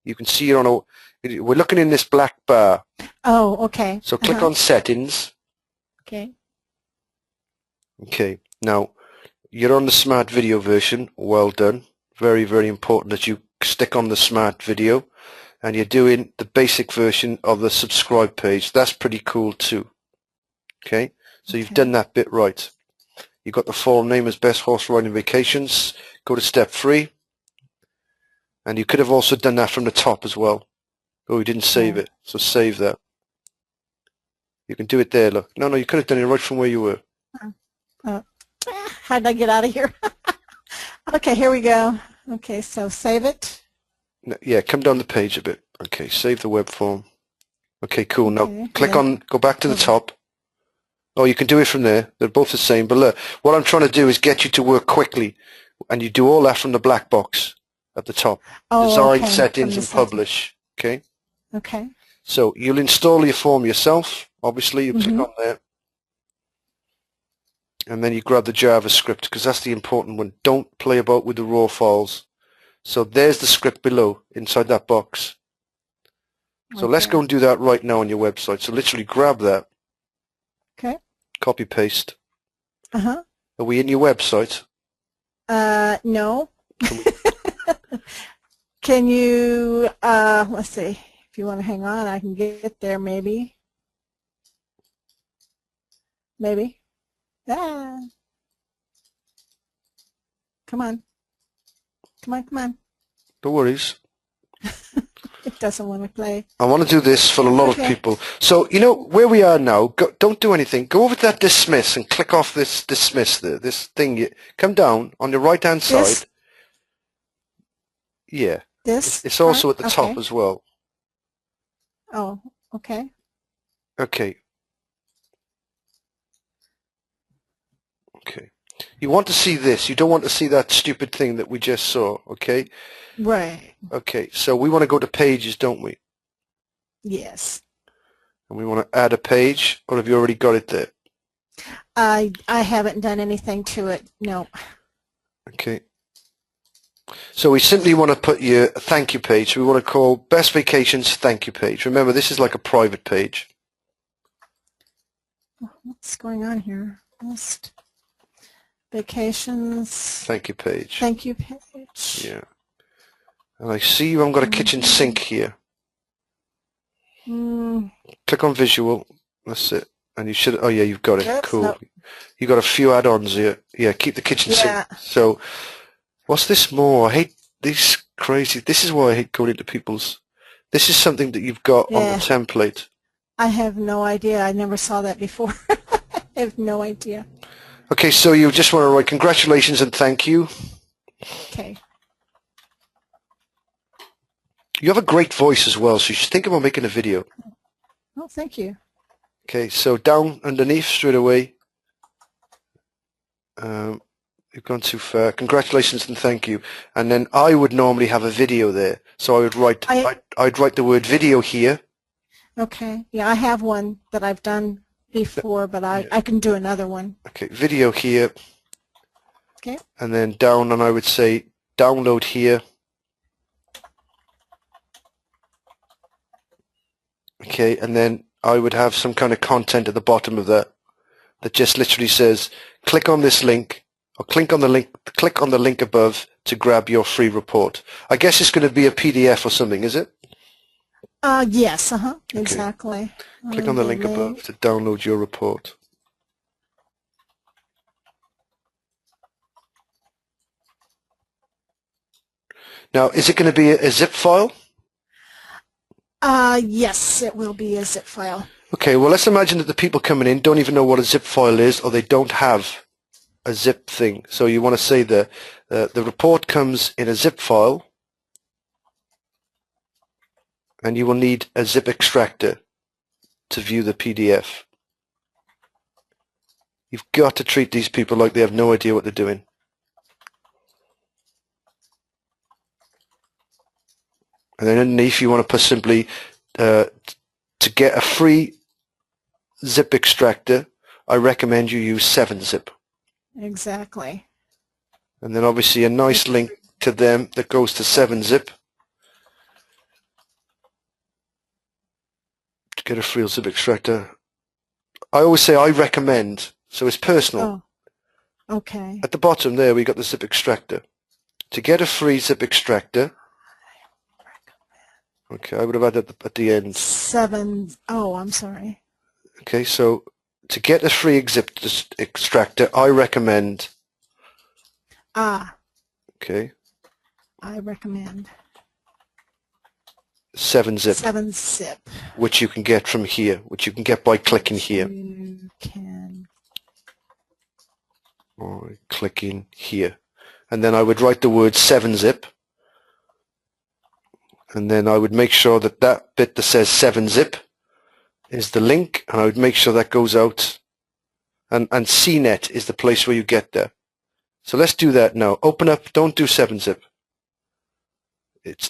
you can see it on a. We're looking in this black bar. Oh, okay. So click on settings. Okay. Okay. Now you're on the smart video version. Well done. Very, very important that you stick on the smart video. And you're doing the basic version of the subscribe page. That's pretty cool too. Okay, so you've done that bit right. You've got the forum name as Best Horse Riding Vacations. Go to step 3. And you could have also done that from the top as well. Oh, you didn't save it, so save that. You can do it there, look. No, you could have done it right from where you were. How did I get out of here? Okay, here we go. Okay, so save it. Yeah, come down the page a bit. Okay, save the web form. Okay, cool. Now click on, go back to the top. Oh, you can do it from there. They're both the same. But look, what I'm trying to do is get you to work quickly. And you do all that from the black box at the top. Design, settings, and publish. Okay? Okay. So you'll install your form yourself. Obviously, you click on there. And then you grab the JavaScript because that's the important one. Don't play about with the raw files. So there's the script below, inside that box. So let's go and do that right now on your website. So literally grab that. Okay. Copy paste. Uh-huh. Are we in your website? No. Can you, let's see, if you want to hang on, I can get there maybe. Maybe. Ah. Come on. Come on. No worries. It doesn't want to play. I want to do this for a lot of people. So, you know, where we are now, don't do anything. Go over to that dismiss and click off this dismiss there, this thing. Come down on the right-hand side. Yeah. This? It's also at the top as well. Oh, okay. Okay. Okay. You want to see this. You don't want to see that stupid thing that we just saw, okay? Right. Okay, so we want to go to pages, don't we? Yes. And we want to add a page, or have you already got it there? I haven't done anything to it, no. Okay. So we simply want to put your thank you page. We want to call Best Vacations Thank You Page. Remember, this is like a private page. What's going on here? Best Vacations. Thank you page. Thank you page. Yeah. And I see you haven't got a kitchen sink here. Click on visual. That's it. And you should, oh yeah, you've got it. Yes, cool. no. You got a few add-ons here. Yeah, keep the kitchen sink. So, what's this more? I hate these crazy, this is why I hate going into people's, this is something that you've got on the template. I have no idea. I never saw that before. I have no idea. Okay, so you just want to write congratulations and thank you. Okay. You have a great voice as well, so you should think about making a video. Oh, thank you. Okay, so down underneath straight away. You've gone too far. Congratulations and thank you. And then I would normally have a video there, so I would write. I'd write the word video here. Okay. Yeah, I have one that I've done before, but I can do another one. Okay, video here. Okay. And then down, and I would say download here. Okay, and then I would have some kind of content at the bottom of that just literally says, click on this link, or click on the link above to grab your free report. I guess it's going to be a PDF or something, is it? Yes, Okay. exactly. Click on the link above to download your report. Now, is it going to be a zip file? Yes, it will be a zip file. Okay, well, let's imagine that the people coming in don't even know what a zip file is, or they don't have a zip thing. So you want to say that the report comes in a zip file, and you will need a zip extractor to view the PDF. You've got to treat these people like they have no idea what they're doing. And then underneath you want to put simply, to get a free zip extractor, I recommend you use 7-zip. Exactly. And then obviously a nice link to them that goes to 7-zip. To get a free zip extractor. I always say I recommend, so it's personal. Oh, okay. At the bottom there we got the zip extractor. To get a free zip extractor, okay, I would have added at the end. 7. Oh, I'm sorry. Okay, so to get a free zip extractor, I recommend. Okay. I recommend 7-zip. 7-zip. Which you can get from here, which you can get by clicking here. You can. Or clicking here. And then I would write the word 7-zip. And then I would make sure that that bit that says 7-zip is the link, and I would make sure that goes out. And CNET is the place where you get there. So let's do that now. Open up, don't do 7-zip.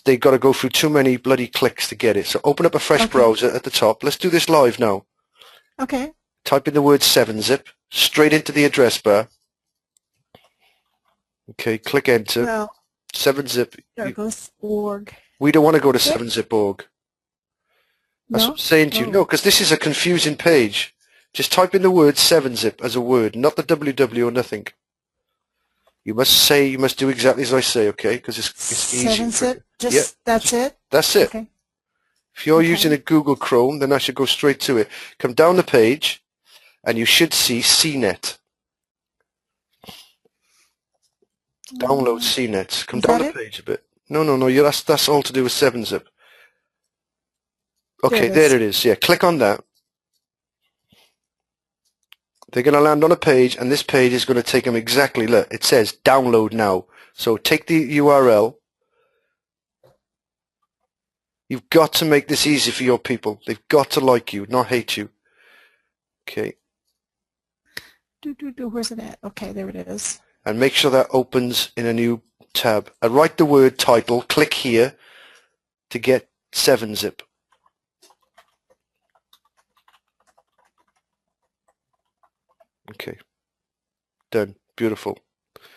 They've got to go through too many bloody clicks to get it. So open up a fresh browser at the top. Let's do this live now. Okay. Type in the word 7-zip straight into the address bar. Okay, click enter. Well, 7-zip. there goes org. We don't want to go to 7-zip.org. That's what I'm saying to you. No, because this is a confusing page. Just type in the word 7-zip as a word, not the www or nothing. You must do exactly as I say, okay? Because it's easy. 7-zip? Just, that's it? That's it. Okay. If you're using a Google Chrome, then I should go straight to it. Come down the page, and you should see CNET. Download CNET. Come down the page a bit. No. That's all to do with 7-zip. Okay, there it is. Yeah, click on that. They're going to land on a page, and this page is going to take them exactly, look, it says download now. So take the URL. You've got to make this easy for your people. They've got to like you, not hate you. Okay. Where's it at? Okay, there it is. And make sure that opens in a new tab. And write the word title, click here to get 7-zip. Okay, done. Beautiful.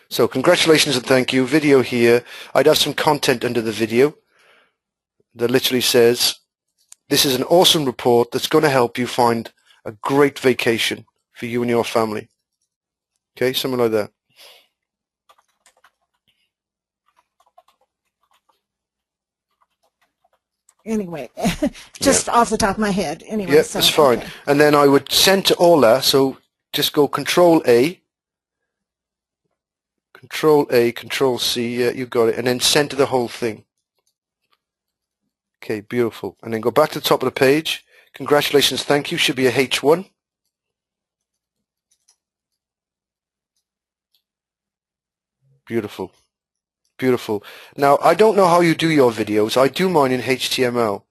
So congratulations and thank you. Video here. I'd have some content under the video that literally says, this is an awesome report that's going to help you find a great vacation for you and your family. Okay, something like that. Anyway, just off the top of my head. Anyway, yeah, so, that's fine. Okay. And then I would send to all that, so just go Control-A, Control-A, Control-C, yeah, you got it, and then send to the whole thing. Okay, beautiful. And then go back to the top of the page. Congratulations, thank you, should be a H1. Beautiful. Beautiful. Now, I don't know how you do your videos. I do mine in HTML.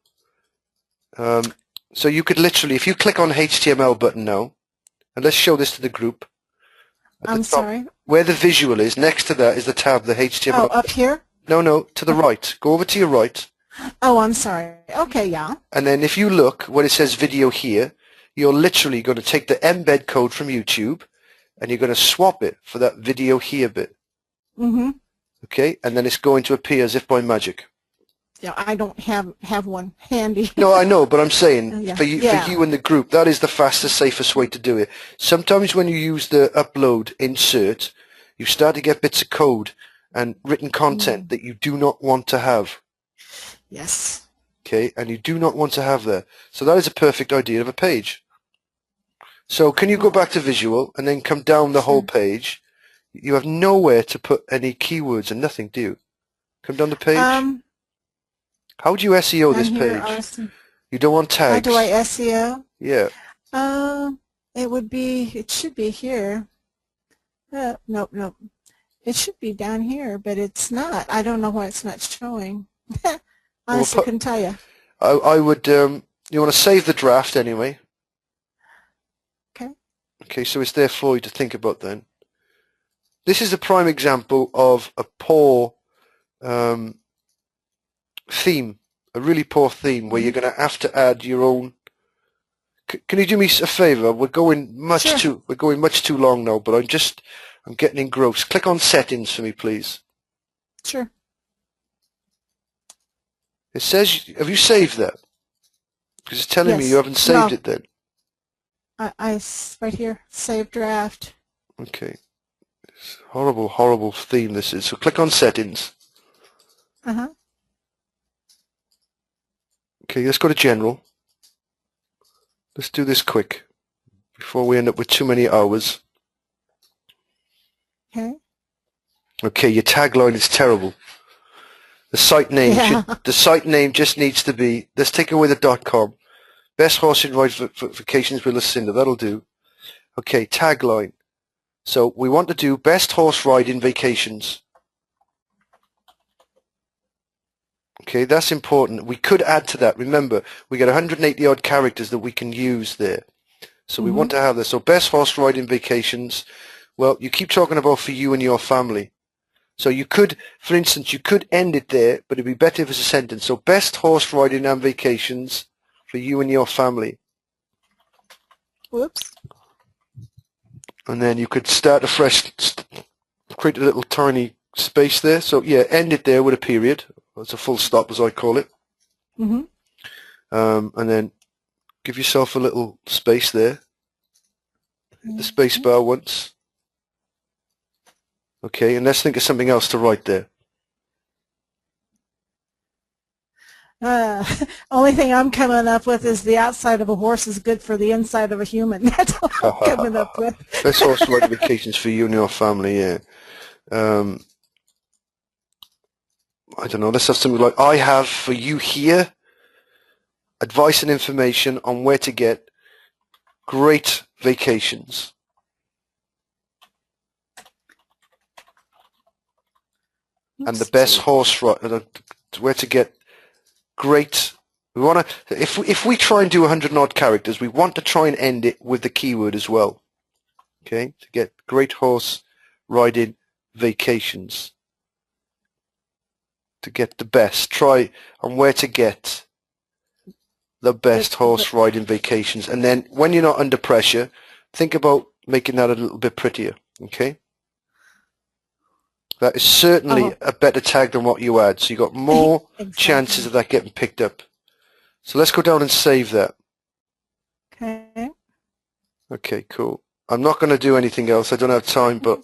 So you could literally, if you click on HTML button now, and let's show this to the group. I'm sorry. Where the visual is, next to that is the tab, the HTML. Oh, up here? No, to the right. Go over to your right. Oh, I'm sorry. Okay, yeah. And then if you look where it says video here, you're literally going to take the embed code from YouTube and you're going to swap it for that video here bit. Mm-hmm. Okay? And then it's going to appear as if by magic. Yeah, I don't have one handy. No, I know, but I'm saying Yeah. for you and the group, that is the fastest, safest way to do it. Sometimes when you use the upload insert, you start to get bits of code and written content that you do not want to have. Yes. Okay, and you do not want to have that. So that is a perfect idea of a page. So can you go back to visual and then come down the whole page? You have nowhere to put any keywords and nothing, do you? Come down the page. How would you SEO this page? You don't want tags. How do I SEO? Yeah. It should be here. Nope. It should be down here, but it's not. I don't know why it's not showing. Honestly, couldn't tell you. I would, you want to save the draft anyway. Okay. Okay, so it's there for you to think about then. This is a prime example of a poor theme, a really poor theme where you're going to have to add your own. Can you do me a favor? We're going much too long now, but I'm getting engrossed. Click on settings for me, please. Sure. It says, have you saved that? Because it's telling me you haven't saved it then. Right here, save draft. Okay. It's horrible, horrible theme this is. So click on settings. Uh-huh. Okay, let's go to general. Let's do this quick before we end up with too many hours. Okay. Okay, your tagline is terrible. The site name just needs to be, let's take away the .com. Best horse and ride vacations with Lucinda, that'll do. Okay, tagline. So we want to do best horse riding vacations. Okay, that's important. We could add to that. Remember, we get 180 odd characters that we can use there. So we want to have this. So best horse riding vacations. Well, you keep talking about for you and your family. So you could, for instance, you could end it there, but it'd be better if it's a sentence. So best horse riding and vacations for you and your family. Whoops. And then you could start afresh, create a little tiny space there. So yeah, end it there with a period. That's a full stop, as I call it. Mm-hmm. And then give yourself a little space there. Hit the space bar once. Okay, and let's think of something else to write there. Only thing I'm coming up with is the outside of a horse is good for the inside of a human. That's all I'm coming up with. Best horse riding vacations for you and your family, yeah. I don't know, let's have something like, I have for you here advice and information on where to get great vacations. And the best horse ride, where to get great. We want to, if we try and do 100 odd characters, we want to try and end it with the keyword as well. Okay, to get great horse riding vacations. To get the best, try on where to get the best horse riding vacations. And then when you're not under pressure, think about making that a little bit prettier. Okay. That is certainly a better tag than what you had. So you got more chances of that getting picked up. So let's go down and save that. Okay. Okay, cool. I'm not going to do anything else. I don't have time, but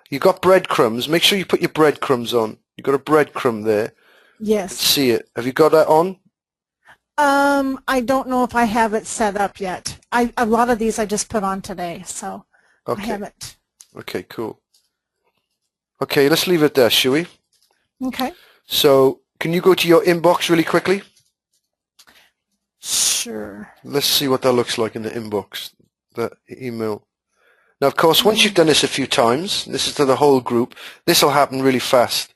you got breadcrumbs. Make sure you put your breadcrumbs on. You got a breadcrumb there. Yes. Let's see it. Have you got that on? I don't know if I have it set up yet. A lot of these I just put on today, so I haven't. Okay, cool. Okay, let's leave it there, shall we? Okay. So, can you go to your inbox really quickly? Sure. Let's see what that looks like in the inbox, that email. Now, of course, once you've done this a few times, this is to the whole group, this will happen really fast.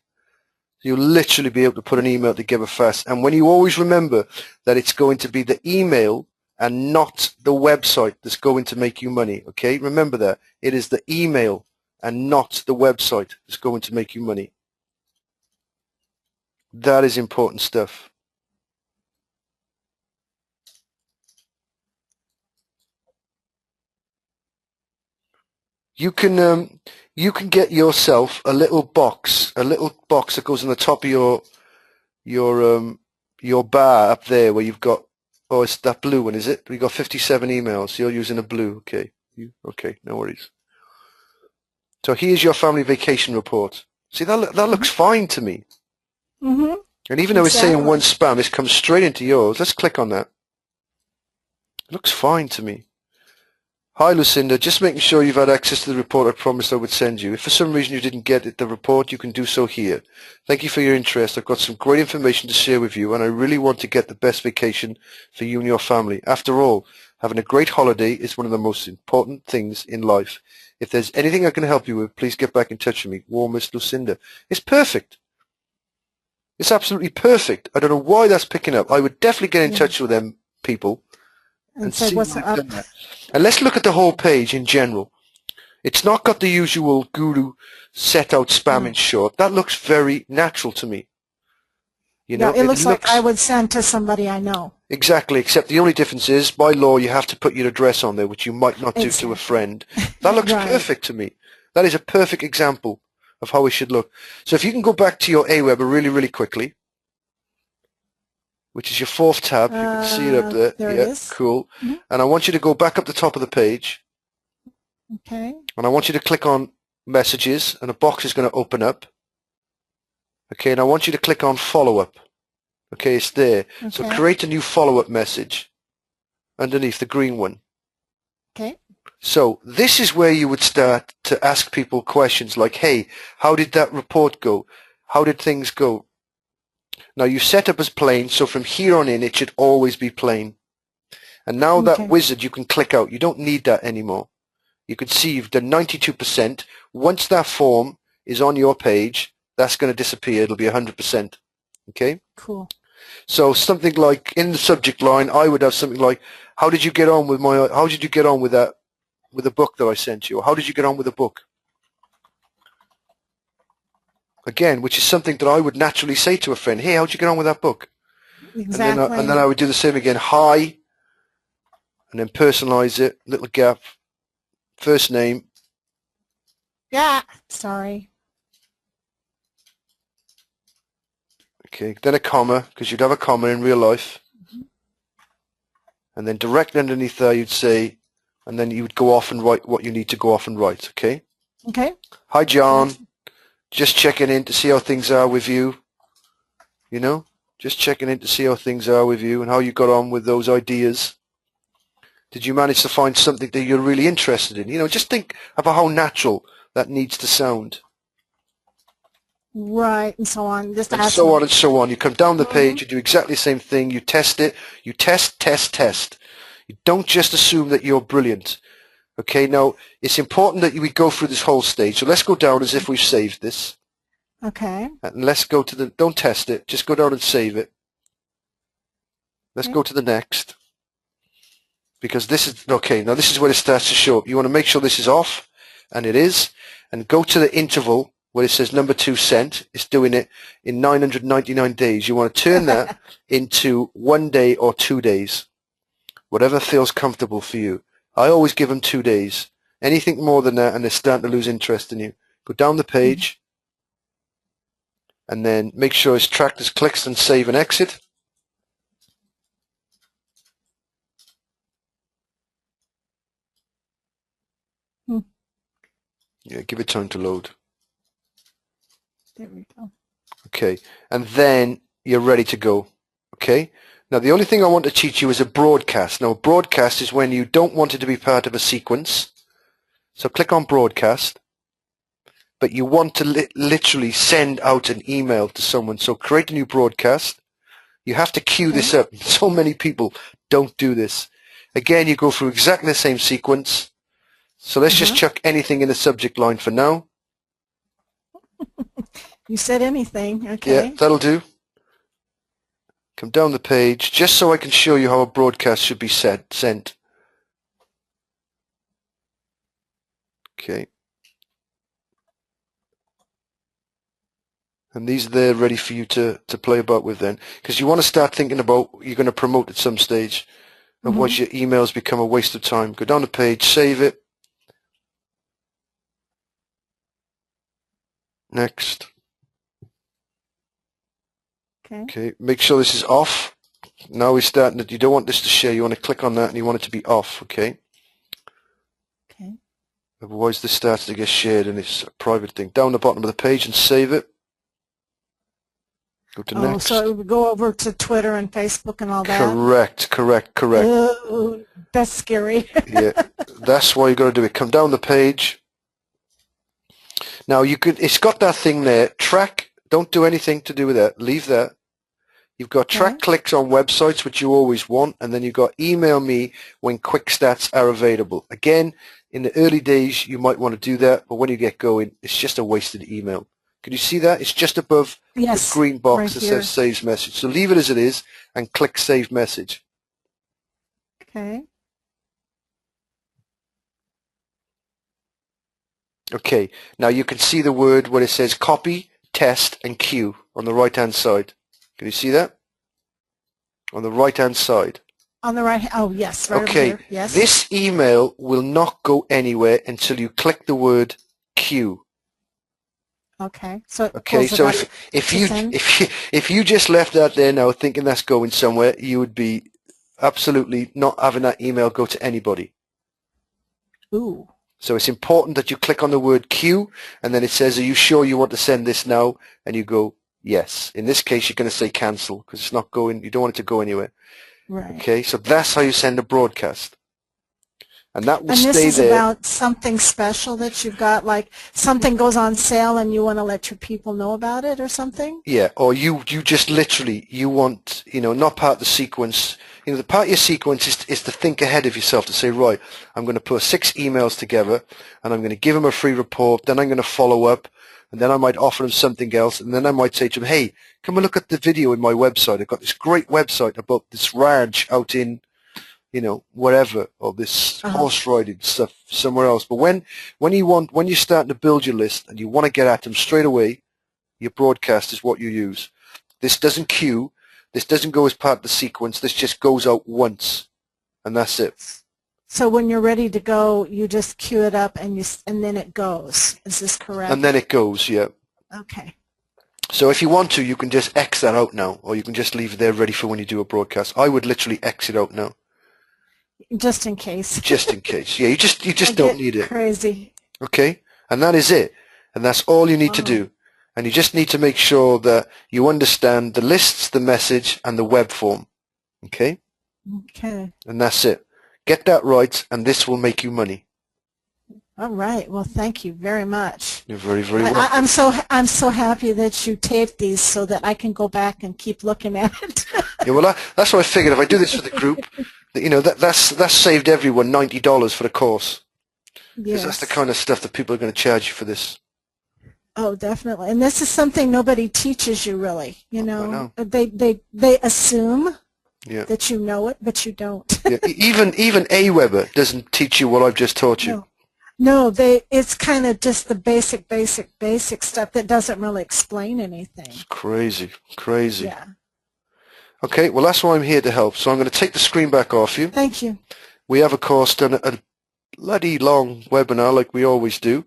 You'll literally be able to put an email together fast. And when you always remember that it's going to be the email and not the website that's going to make you money, okay? Remember that. It is the email and not the website that's going to make you money. That is important stuff. You can get yourself a little box that goes on the top of your bar up there where you've got, oh, it's that blue one, is it? We've got 57 emails. You're using a blue, okay? Okay, no worries. So here's your family vacation report. See, that looks fine to me. Mm-hmm. And even though it's saying one spam, it comes straight into yours. Let's click on that. It looks fine to me. Hi Lucinda, just making sure you've had access to the report I promised I would send you. If for some reason you didn't get the report, you can do so here. Thank you for your interest. I've got some great information to share with you, and I really want to get the best vacation for you and your family. After all, having a great holiday is one of the most important things in life. If there's anything I can help you with, please get back in touch with me. Warmest, Lucinda. It's perfect. It's absolutely perfect. I don't know why that's picking up. I would definitely get in touch with them people and say what's up. And let's look at the whole page in general. It's not got the usual guru set out spam in short. That looks very natural to me. You know, it looks like I would send to somebody I know. Exactly, except the only difference is, by law, you have to put your address on there, which you might not do to a friend. That looks perfect to me. That is a perfect example of how it should look. So if you can go back to your Aweber really, really quickly, which is your fourth tab. You can see it up there. There it is. Cool. Mm-hmm. And I want you to go back up the top of the page. Okay. And I want you to click on Messages, and a box is going to open up. Okay, and I want you to click on Follow-up. Okay, it's there. Okay. So create a new follow-up message underneath the green one. Okay. So this is where you would start to ask people questions like, hey, how did that report go? How did things go? Now you set up as plain, so from here on in it should always be plain. And now that wizard you can click out. You don't need that anymore. You can see you've done 92%. Once that form is on your page, that's going to disappear. It'll be 100%. Okay? Cool. So something like in the subject line, I would have something like, how did you get on with that, with the book that I sent you? Or how did you get on with the book? Again, which is something that I would naturally say to a friend, hey, how'd you get on with that book? Exactly. And then I would do the same again, hi, and then personalize it, little gap, first name. Yeah, sorry. Okay, then a comma, because you'd have a comma in real life. Mm-hmm. And then directly underneath there you'd say, and then you would go off and write what you need to go off and write, okay? Okay. Hi, John. Just checking in to see how things are with you. You know, just checking in to see how things are with you and how you got on with those ideas. Did you manage to find something that you're really interested in? You know, just think about how natural that needs to sound. Right, and so on. Just and so on and so on. You come down the page, you do exactly the same thing. You test it. You test. You don't just assume that you're brilliant. Okay, now it's important that we go through this whole stage. So let's go down as if we've saved this. Okay. And let's go to the, don't test it, just go down and save it. Let's go to the next. Because this is, okay, now this is where it starts to show up. You want to make sure this is off, and it is. And go to the interval where it says number 2 sent. It's doing it in 999 days. You want to turn that into 1 day or 2 days. Whatever feels comfortable for you. I always give them 2 days. Anything more than that and they're starting to lose interest in you. Go down the page and then make sure it's tracked as clicks and save and exit. Yeah, give it time to load. There we go. Okay, and then you're ready to go. Okay? Now, the only thing I want to teach you is a broadcast. Now, a broadcast is when you don't want it to be part of a sequence. So click on broadcast. But you want to literally send out an email to someone. So create a new broadcast. You have to queue this up. So many people don't do this. Again, you go through exactly the same sequence. So let's just chuck anything in the subject line for now. You said anything. Yeah, Okay. that'll do. Come down the page, just so I can show you how a broadcast should be sent. Okay. And these are there ready for you to play about with then. Because you want to start thinking about you're going to promote at some stage. Otherwise your emails become a waste of time. Go down the page, save it. Next. Okay, make sure this is off. Now we're starting it. You don't want this to share. You want to click on that and you want it to be off, okay? Okay. Otherwise this starts to get shared and it's a private thing. Down the bottom of the page and save it. Go to next. So it would go over to Twitter and Facebook and all that? Correct. Oh, that's scary. Yeah, that's why you got to do it. Come down the page. Now you could. It's got that thing there. Track. Don't do anything to do with that. Leave that. You've got track clicks on websites, which you always want, and then you've got email me when quick stats are available. Again, in the early days, you might want to do that, but when you get going, it's just a wasted email. Can you see that? It's just above the green box right that here. says Save Message. So leave it as it is and click Save Message. Okay. Okay, now you can see the word where it says copy, test, and queue on the right-hand side. Can you see that? On the right-hand side. On the right, oh yes, right over Okay, here. Yes. this email will not go anywhere until you click the word queue. Okay, so it Okay, pulls it so up if you just left that there now thinking that's going somewhere, you would be absolutely not having that email go to anybody. Ooh. So it's important that you click on the word queue, and then it says, are you sure you want to send this now? And you go, yes. In this case, you're going to say cancel because it's not going, you don't want it to go anywhere. Right. Okay, so that's how you send a broadcast. And that will And stay this is there. about something special that you've got, like something goes on sale and you want to let your people know about it or something? Yeah, or you just literally, you want, not part of the sequence. The part of your sequence is to think ahead of yourself, to say, right, I'm going to put 6 emails together and I'm going to give them a free report, then I'm going to follow up, and then I might offer them something else, and then I might say to them, hey, come and look at the video in my website. I've got this great website about this ranch out in, wherever, or this horse riding stuff somewhere else. But when you're starting to build your list and you want to get at them straight away, your broadcast is what you use. This doesn't queue. This doesn't go as part of the sequence. This just goes out once, and that's it. So when you're ready to go, you just queue it up and then it goes. Is this correct? And then it goes, yeah. Okay. So if you want to, you can just X that out now, or you can just leave it there ready for when you do a broadcast. I would literally X it out now. Just in case. Just in case. Yeah, you just don't need it. Crazy. Okay? And that is it. And that's all you need to do. And you just need to make sure that you understand the lists, the message, and the web form. Okay? Okay. And that's it. Get that right, and this will make you money. All right. Well, thank you very much. You're very, very welcome. I'm so happy that you taped these so that I can go back and keep looking at it. Yeah, well, that's what I figured. If I do this for the group, that's saved everyone $90 for the course. Because that's the kind of stuff that people are going to charge you for this. Oh, definitely. And this is something nobody teaches you, really. I know. They assume that you know it, but you don't. Yeah. Even AWeber doesn't teach you what I've just taught you. No, it's kind of just the basic stuff that doesn't really explain anything. It's crazy. Yeah. Okay, well, that's why I'm here to help. So I'm going to take the screen back off you. Thank you. We have, of course, done a bloody long webinar like we always do.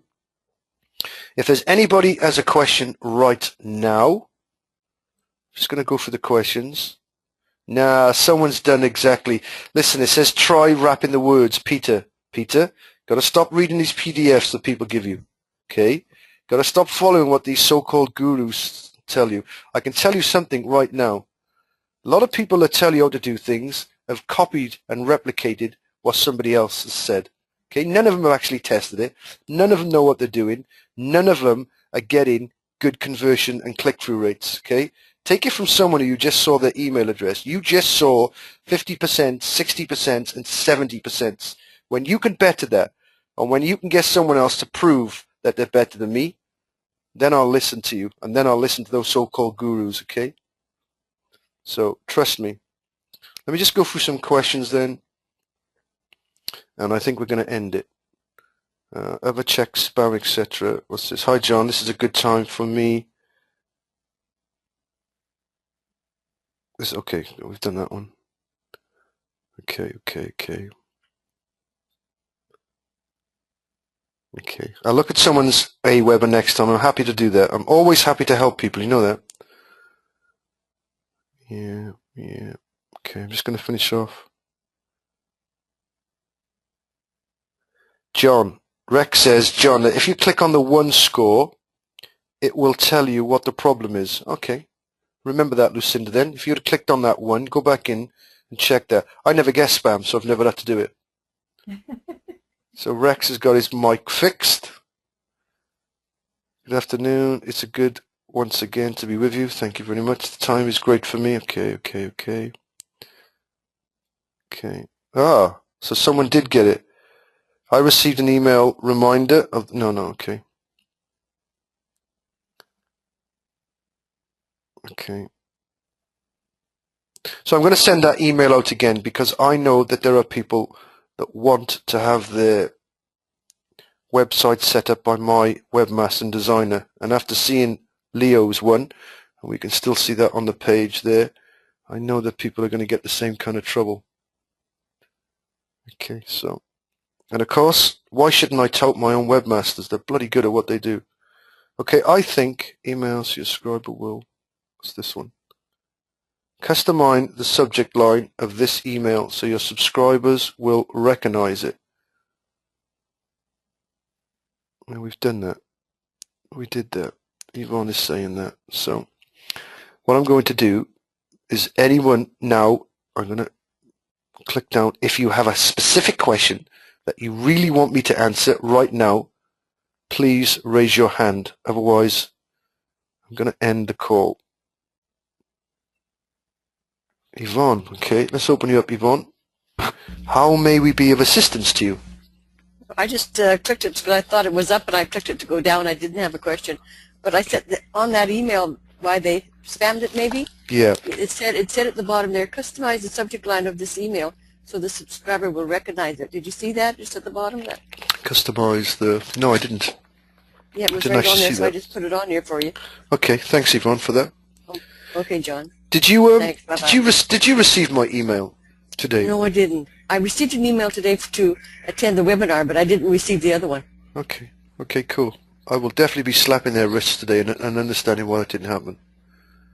If there's anybody has a question right now, I'm just going to go for the questions. Nah, someone's done exactly. Listen, it says try wrapping the words. Peter, got to stop reading these PDFs that people give you. Okay? Got to stop following what these so-called gurus tell you. I can tell you something right now. A lot of people that tell you how to do things have copied and replicated what somebody else has said. Okay? None of them have actually tested it. None of them know what they're doing. None of them are getting good conversion and click-through rates. Okay? Take it from someone who you just saw their email address. You just saw 50%, 60%, and 70%. When you can better that, or when you can get someone else to prove that they're better than me, then I'll listen to you, and then I'll listen to those so-called gurus, okay? So trust me. Let me just go through some questions then, and I think we're going to end it. Ever check spam, etc. What's this? Hi John, this is a good time for me. This okay, we've done that one. Okay. I'll look at someone's Aweber next time. I'm happy to do that. I'm always happy to help people, you know that. Yeah. Okay, I'm just going to finish off. John. Rex says, John, that if you click on the 1 score, it will tell you what the problem is. Okay. Remember that, Lucinda, then. If you had clicked on that 1, go back in and check that. I never get spam, so I've never had to do it. So Rex has got his mic fixed. Good afternoon. It's a good, once again, to be with you. Thank you very much. The time is great for me. Okay. Ah, so someone did get it. I received an email reminder of... No, okay. Okay. So I'm going to send that email out again because I know that there are people that want to have their website set up by my webmaster and designer. And after seeing Leo's one, and we can still see that on the page there, I know that people are going to get the same kind of trouble. Okay, so... And of course, why shouldn't I tout my own webmasters? They're bloody good at what they do. Okay, I think emails your subscriber will... What's this one? Customize the subject line of this email so your subscribers will recognize it. Well, we've done that. We did that. Yvonne is saying that. So what I'm going to do is anyone now, I'm going to click down. If you have a specific question that you really want me to answer right now, please raise your hand. Otherwise, I'm going to end the call. Yvonne, okay, let's open you up, Yvonne. How may we be of assistance to you? I just clicked it because I thought it was up, and I clicked it to go down. I didn't have a question, but I said that on that email why they spammed it. Maybe it said at the bottom there, customize the subject line of this email so the subscriber will recognize it. Did you see that just at the bottom? That customize the... No, I didn't. Yeah, it was right on there, so I just put it on here for you. Okay, thanks, Yvonne, for that. Oh, okay, John. Did you Thanks, did you receive my email today? No, I didn't. I received an email today to attend the webinar, but I didn't receive the other one. Okay, cool. I will definitely be slapping their wrists today and understanding why it didn't happen.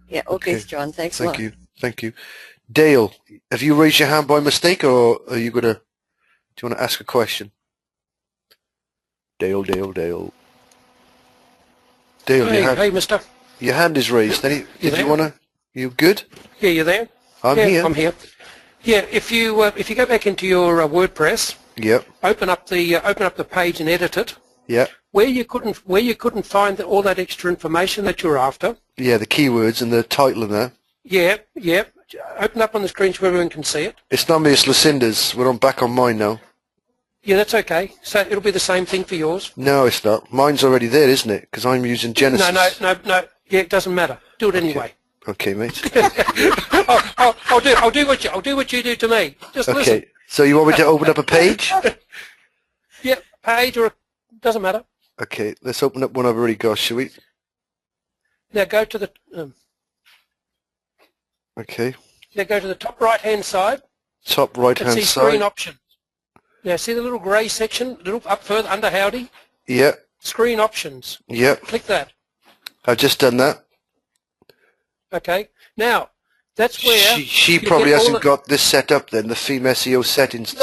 Yeah, okay. John. Thanks a lot. Thank you. Dale, have you raised your hand by mistake, or are you gonna? Do you want to ask a question? Dale. Hey, mister. Your hand is raised. Did you wanna? You good? Yeah, you there? I'm here. I'm here. Yeah, if you go back into your WordPress, open up the page and edit it. Yeah. Where you couldn't find all that extra information that you're after. Yeah, the keywords and the title and that. Yeah. Open up on the screen so everyone can see it. It's not me, it's Lucinda's. We're back on mine now. Yeah, that's okay. So it'll be the same thing for yours. No, it's not. Mine's already there, isn't it? Because I'm using Genesis. No. Yeah, it doesn't matter. Do it anyway. Okay, mate. I'll do what you do to me. Just listen. Okay. So you want me to open up a page? Yeah, page or doesn't matter. Okay, let's open up one I've already got, shall we? Now go to the. Okay. Now go to the top right-hand side. Top right-hand side. See screen options. Now see the little grey section, little up further under Howdy. Yeah. Screen options. Yeah. Click that. I've just done that. Okay. Now that's where she probably hasn't got this set up then. The theme SEO settings.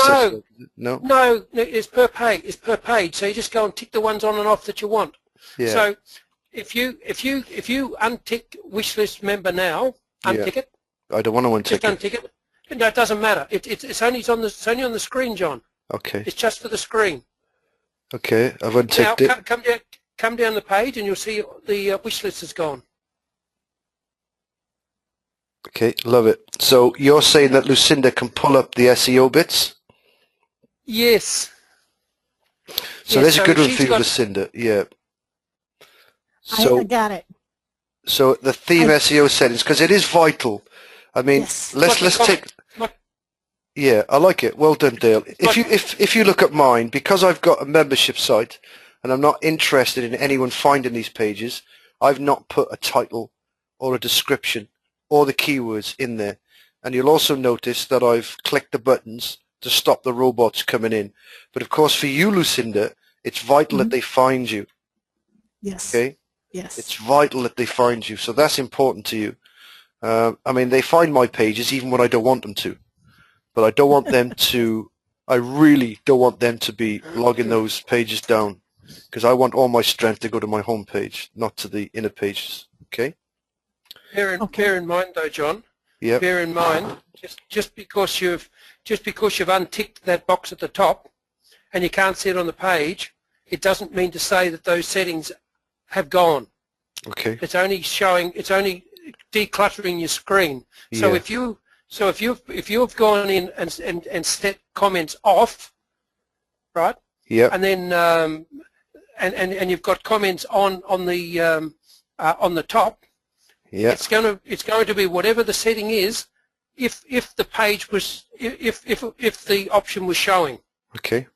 No, it's per page. It's per page. So you just go and tick the ones on and off that you want. Yeah. So if you untick wishlist member now, untick it. I don't want to untick it. Just untick it. No, it doesn't matter. It's only on the screen, John. Okay. It's just for the screen. Okay, I've unticked it. Now come down the page and you'll see the wish list is gone. Okay, love it. So you're saying that Lucinda can pull up the SEO bits? Yes. So there's a good one for you, Lucinda. Yeah. So I got it. So the theme SEO settings, because it is vital. I mean, Yes. let's take. Yeah, I like it. Well done, Dale. If you look at mine, because I've got a membership site, and I'm not interested in anyone finding these pages, I've not put a title or a description or the keywords in there. And you'll also notice that I've clicked the buttons to stop the robots coming in. But of course, for you, Lucinda, it's vital that they find you. Yes. Okay. Yes. It's vital that they find you. So that's important to you. I mean, they find my pages even when I don't want them to. But I don't want them to, I really don't want them to be logging those pages down, because I want all my strength to go to my home page, not to the inner pages. Okay? Bear in mind though, John. Yeah. Bear in mind, just because you've unticked that box at the top and you can't see it on the page, it doesn't mean to say that those settings have gone. Okay. It's only decluttering your screen. So Yeah. if you've gone in and set comments off, right? Yeah. And then and you've got comments on the top. Yeah. It's going to be whatever the setting is, if the page was if the option was showing. Okay.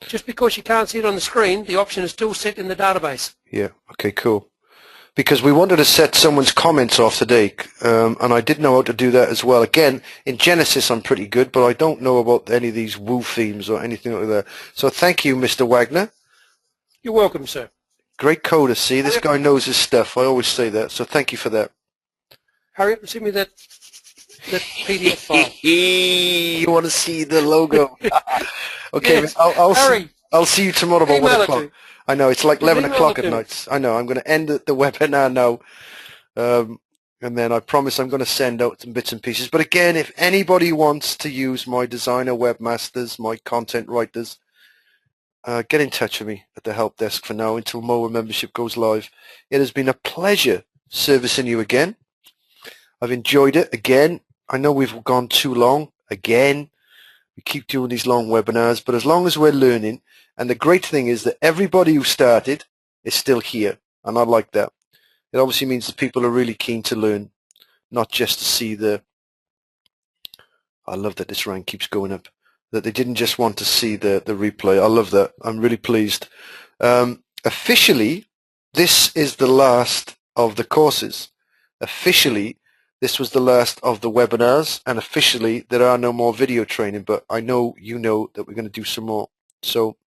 Just because you can't see it on the screen, the option is still set in the database. Yeah. Okay. Cool. Because we wanted to set someone's comments off today, and I didn't know how to do that as well. Again, in Genesis I'm pretty good, but I don't know about any of these Woo themes or anything like that. So thank you, Mr. Wagner. You're welcome, sir. Great coder. See, this guy knows his stuff. I always say that. So thank you for that. Hurry up and send me that PDF file. You want to see the logo? Okay, Yes. I'll see you tomorrow about 1 o'clock. I know, it's like 11 o'clock at night. I know, I'm going to end the webinar now. And then I promise I'm going to send out some bits and pieces. But again, if anybody wants to use my designer webmasters, my content writers, get in touch with me at the help desk for now until MOA membership goes live. It has been a pleasure servicing you again. I've enjoyed it again. I know we've gone too long again. We keep doing these long webinars, but as long as we're learning, and the great thing is that everybody who started is still here, and I like that. It obviously means that people are really keen to learn, not just to see the, I love that this rank keeps going up, that they didn't just want to see the replay. I love that. I'm really pleased. Officially, this is the last of the courses. Officially, this was the last of the webinars, and officially there are no more video training, but I know you know that we're going to do some more. So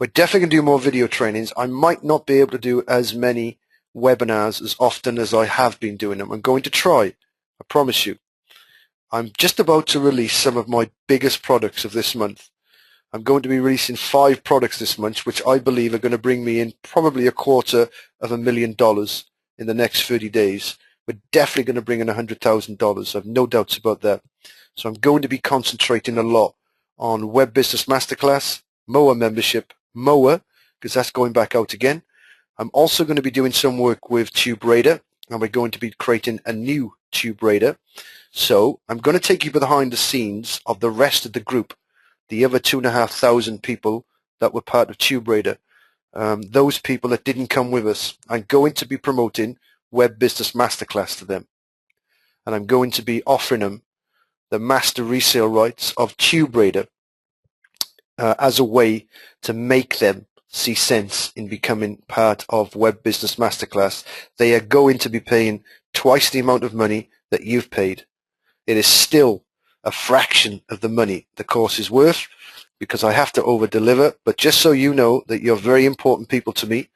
we're definitely going to do more video trainings. I might not be able to do as many webinars as often as I have been doing them. I'm going to try, I promise you. I'm just about to release some of my biggest products of this month. I'm going to be releasing 5 products this month, which I believe are going to bring me in probably $250,000 in the next 30 days. We're definitely going to bring in $100,000. I have no doubts about that. So I'm going to be concentrating a lot on Web Business Masterclass, MOA membership, MOA, because that's going back out again. I'm also going to be doing some work with TubeRadar, and we're going to be creating a new TubeRadar. So I'm going to take you behind the scenes of the rest of the group, the other 2,500 people that were part of TubeRadar, those people that didn't come with us. I'm going to be promoting Web Business Masterclass to them, and I'm going to be offering them the master resale rights of TubeRadar as a way to make them see sense in becoming part of Web Business Masterclass. They are going to be paying twice the amount of money that you've paid. It is still a fraction of the money the course is worth, because I have to over-deliver, but just so you know that you're very important people to me,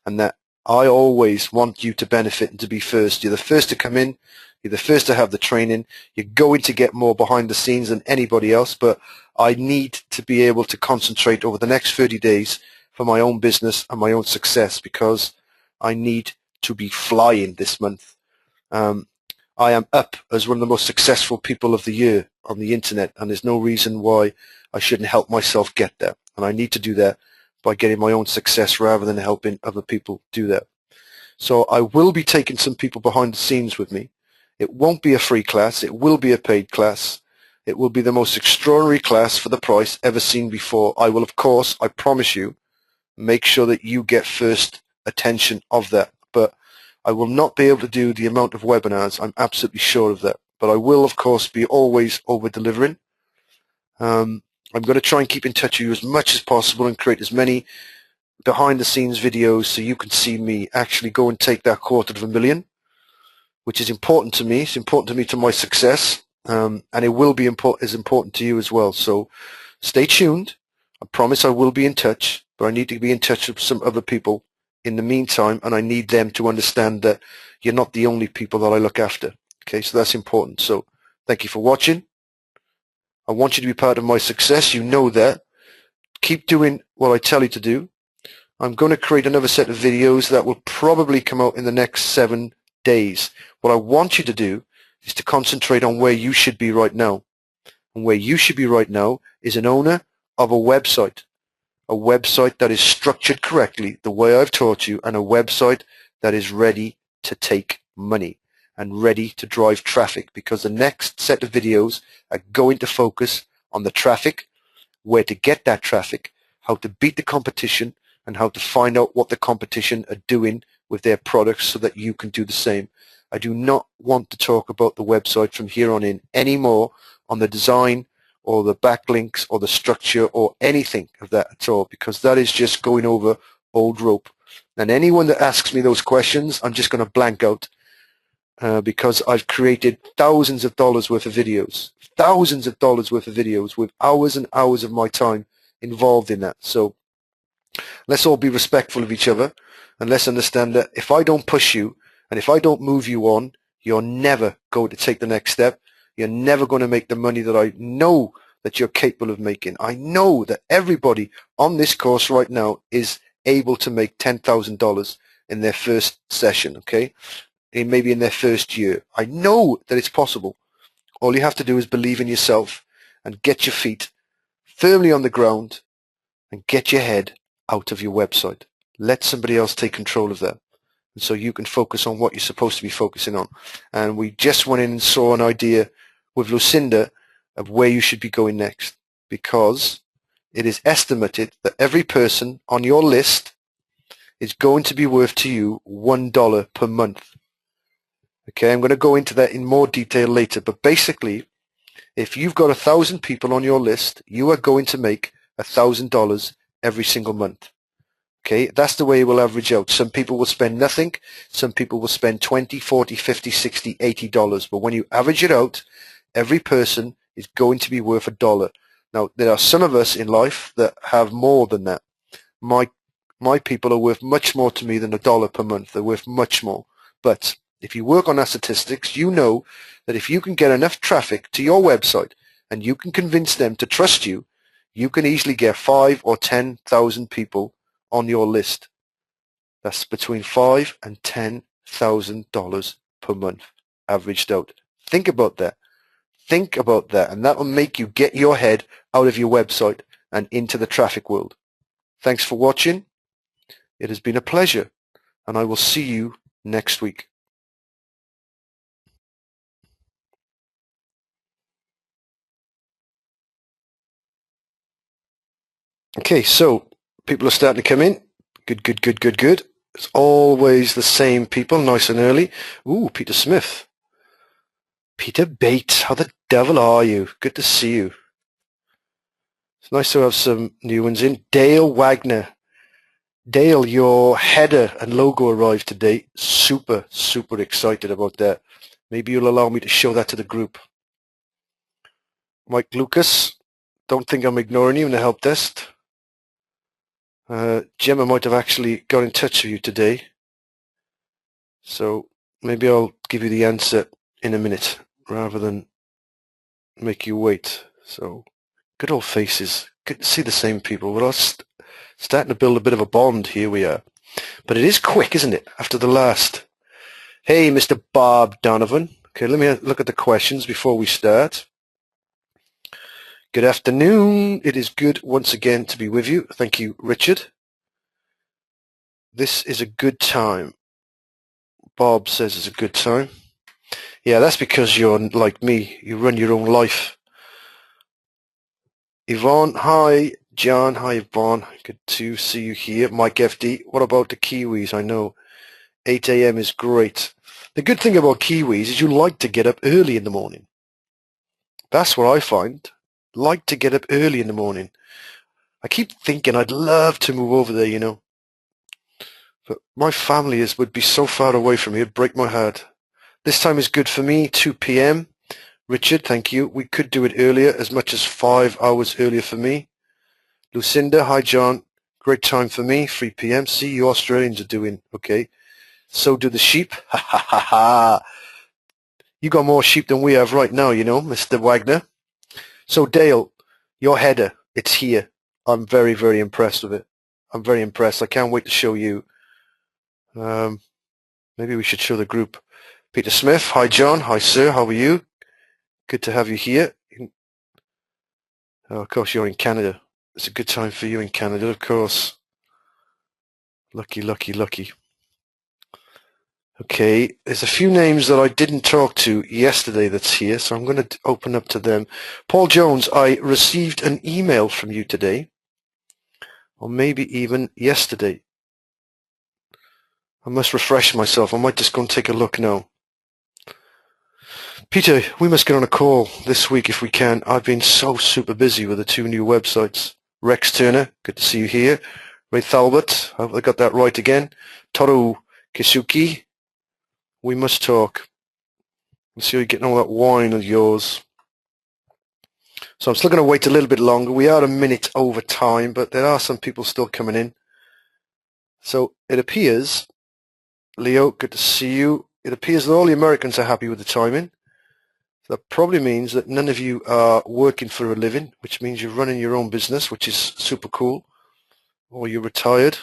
and that I always want you to benefit and to be first. You're the first to come in. You're the first to have the training. You're going to get more behind the scenes than anybody else, but I need to be able to concentrate over the next 30 days for my own business and my own success, because I need to be flying this month. I am up as one of the most successful people of the year on the internet, and there's no reason why I shouldn't help myself get there. And I need to do that by getting my own success rather than helping other people do that. So I will be taking some people behind the scenes with me. It won't be a free class. It will be a paid class. It will be the most extraordinary class for the price ever seen before. I will, of course, I promise you, make sure that you get first attention of that. But I will not be able to do the amount of webinars. I'm absolutely sure of that. But I will, of course, be always over-delivering. I'm going to try and keep in touch with you as much as possible and create as many behind-the-scenes videos so you can see me actually go and take that $250,000, which is important to me. It's important to me, to my success, and it will be important to you as well. So stay tuned. I promise I will be in touch, but I need to be in touch with some other people in the meantime, and I need them to understand that you're not the only people that I look after. Okay, so that's important. So thank you for watching. I want you to be part of my success. You know that. Keep doing what I tell you to do. I'm going to create another set of videos that will probably come out in the next 7 days. What I want you to do is to concentrate on where you should be right now. And where you should be right now is an owner of a website that is structured correctly, the way I've taught you, and a website that is ready to take money and ready to drive traffic, because the next set of videos are going to focus on the traffic, where to get that traffic, how to beat the competition, and how to find out what the competition are doing with their products so that you can do the same. I do not want to talk about the website from here on in anymore on the design or the backlinks or the structure or anything of that at all, because that is just going over old rope. And anyone that asks me those questions, I'm just going to blank out because I've created thousands of dollars worth of videos, with hours and hours of my time involved in that. So let's all be respectful of each other, and let's understand that if I don't push you and if I don't move you on, you're never going to take the next step. You're never going to make the money that I know that you're capable of making. I know that everybody on this course right now is able to make $10,000 in their first session, okay? And maybe in their first year. I know that it's possible. All you have to do is believe in yourself and get your feet firmly on the ground and get your head out of your website. Let somebody else take control of that, and so you can focus on what you're supposed to be focusing on. And we just went in and saw an idea with Lucinda of where you should be going next, because it is estimated that every person on your list is going to be worth to you $1 per month. Okay, I'm going to go into that in more detail later, but basically, if you've got 1,000 people on your list, you are going to make $1,000 every single month. Okay, that's the way it will average out. Some people will spend nothing. Some people will spend $20, $40, $50, $60, $80. But when you average it out, every person is going to be worth $1. Now, there are some of us in life that have more than that. My people are worth much more to me than $1 per month. They're worth much more. But if you work on our statistics, you know that if you can get enough traffic to your website and you can convince them to trust you, you can easily get 5,000 or 10,000 people on your list. That's between $5,000 and $10,000 per month, averaged out. Think about that. Think about that, and that will make you get your head out of your website and into the traffic world. Thanks for watching. It has been a pleasure, and I will see you next week. Okay, so people are starting to come in. Good. It's always the same people, nice and early. Ooh, Peter Smith. Peter Bates, how the devil are you? Good to see you. It's nice to have some new ones in. Dale Wagner. Dale, your header and logo arrived today. Super excited about that. Maybe you'll allow me to show that to the group. Mike Lucas, don't think I'm ignoring you in the help desk. Gemma might have actually got in touch with you today. So maybe I'll give you the answer in a minute rather than make you wait. So good old faces. Good to see the same people. We're all starting to build a bit of a bond. Here we are. But it is quick, isn't it? After the last. Hey, Mr. Bob Donovan. Okay, let me look at the questions before we start. Good afternoon. It is good once again to be with you. Thank you, Richard. This is a good time. Bob says it's a good time. Yeah, that's because you're like me. You run your own life. Yvonne, hi. John. Hi, Yvonne. Good to see you here. Mike FD. What about the Kiwis? I know 8 a.m. is great. The good thing about Kiwis is you like to get up early in the morning. That's what I find. Like to get up early in the morning. I keep thinking I'd love to move over there, you know. But my family would be so far away from me, it'd break my heart. This time is good for me, 2 p.m. Richard, thank you. We could do it earlier, as much as 5 hours earlier for me. Lucinda, hi John. Great time for me, 3 p.m. See, you Australians are doing okay. So do the sheep. Ha ha ha ha. You got more sheep than we have right now, you know, Mr. Wagner. So Dale, your header, it's here. I'm very, very impressed with it. I'm very impressed. I can't wait to show you. Maybe we should show the group. Peter Smith, hi John, hi sir, how are you? Good to have you here. Oh, of course, you're in Canada. It's a good time for you in Canada, of course. Lucky, lucky, lucky. Okay, there's a few names that I didn't talk to yesterday that's here, so I'm going to open up to them. Paul Jones, I received an email from you today, or maybe even yesterday. I must refresh myself. I might just go and take a look now. Peter, we must get on a call this week if we can. I've been so super busy with the 2 new websites. Rex Turner, good to see you here. Ray Talbot, I hope I got that right again. Toru Kisuki, we must talk. Let's see how you're getting all that wine of yours. So I'm still going to wait a little bit longer. We are a minute over time, but there are some people still coming in. So it appears, Leo, good to see you. It appears that all the Americans are happy with the timing. That probably means that none of you are working for a living, which means you're running your own business, which is super cool, or you're retired.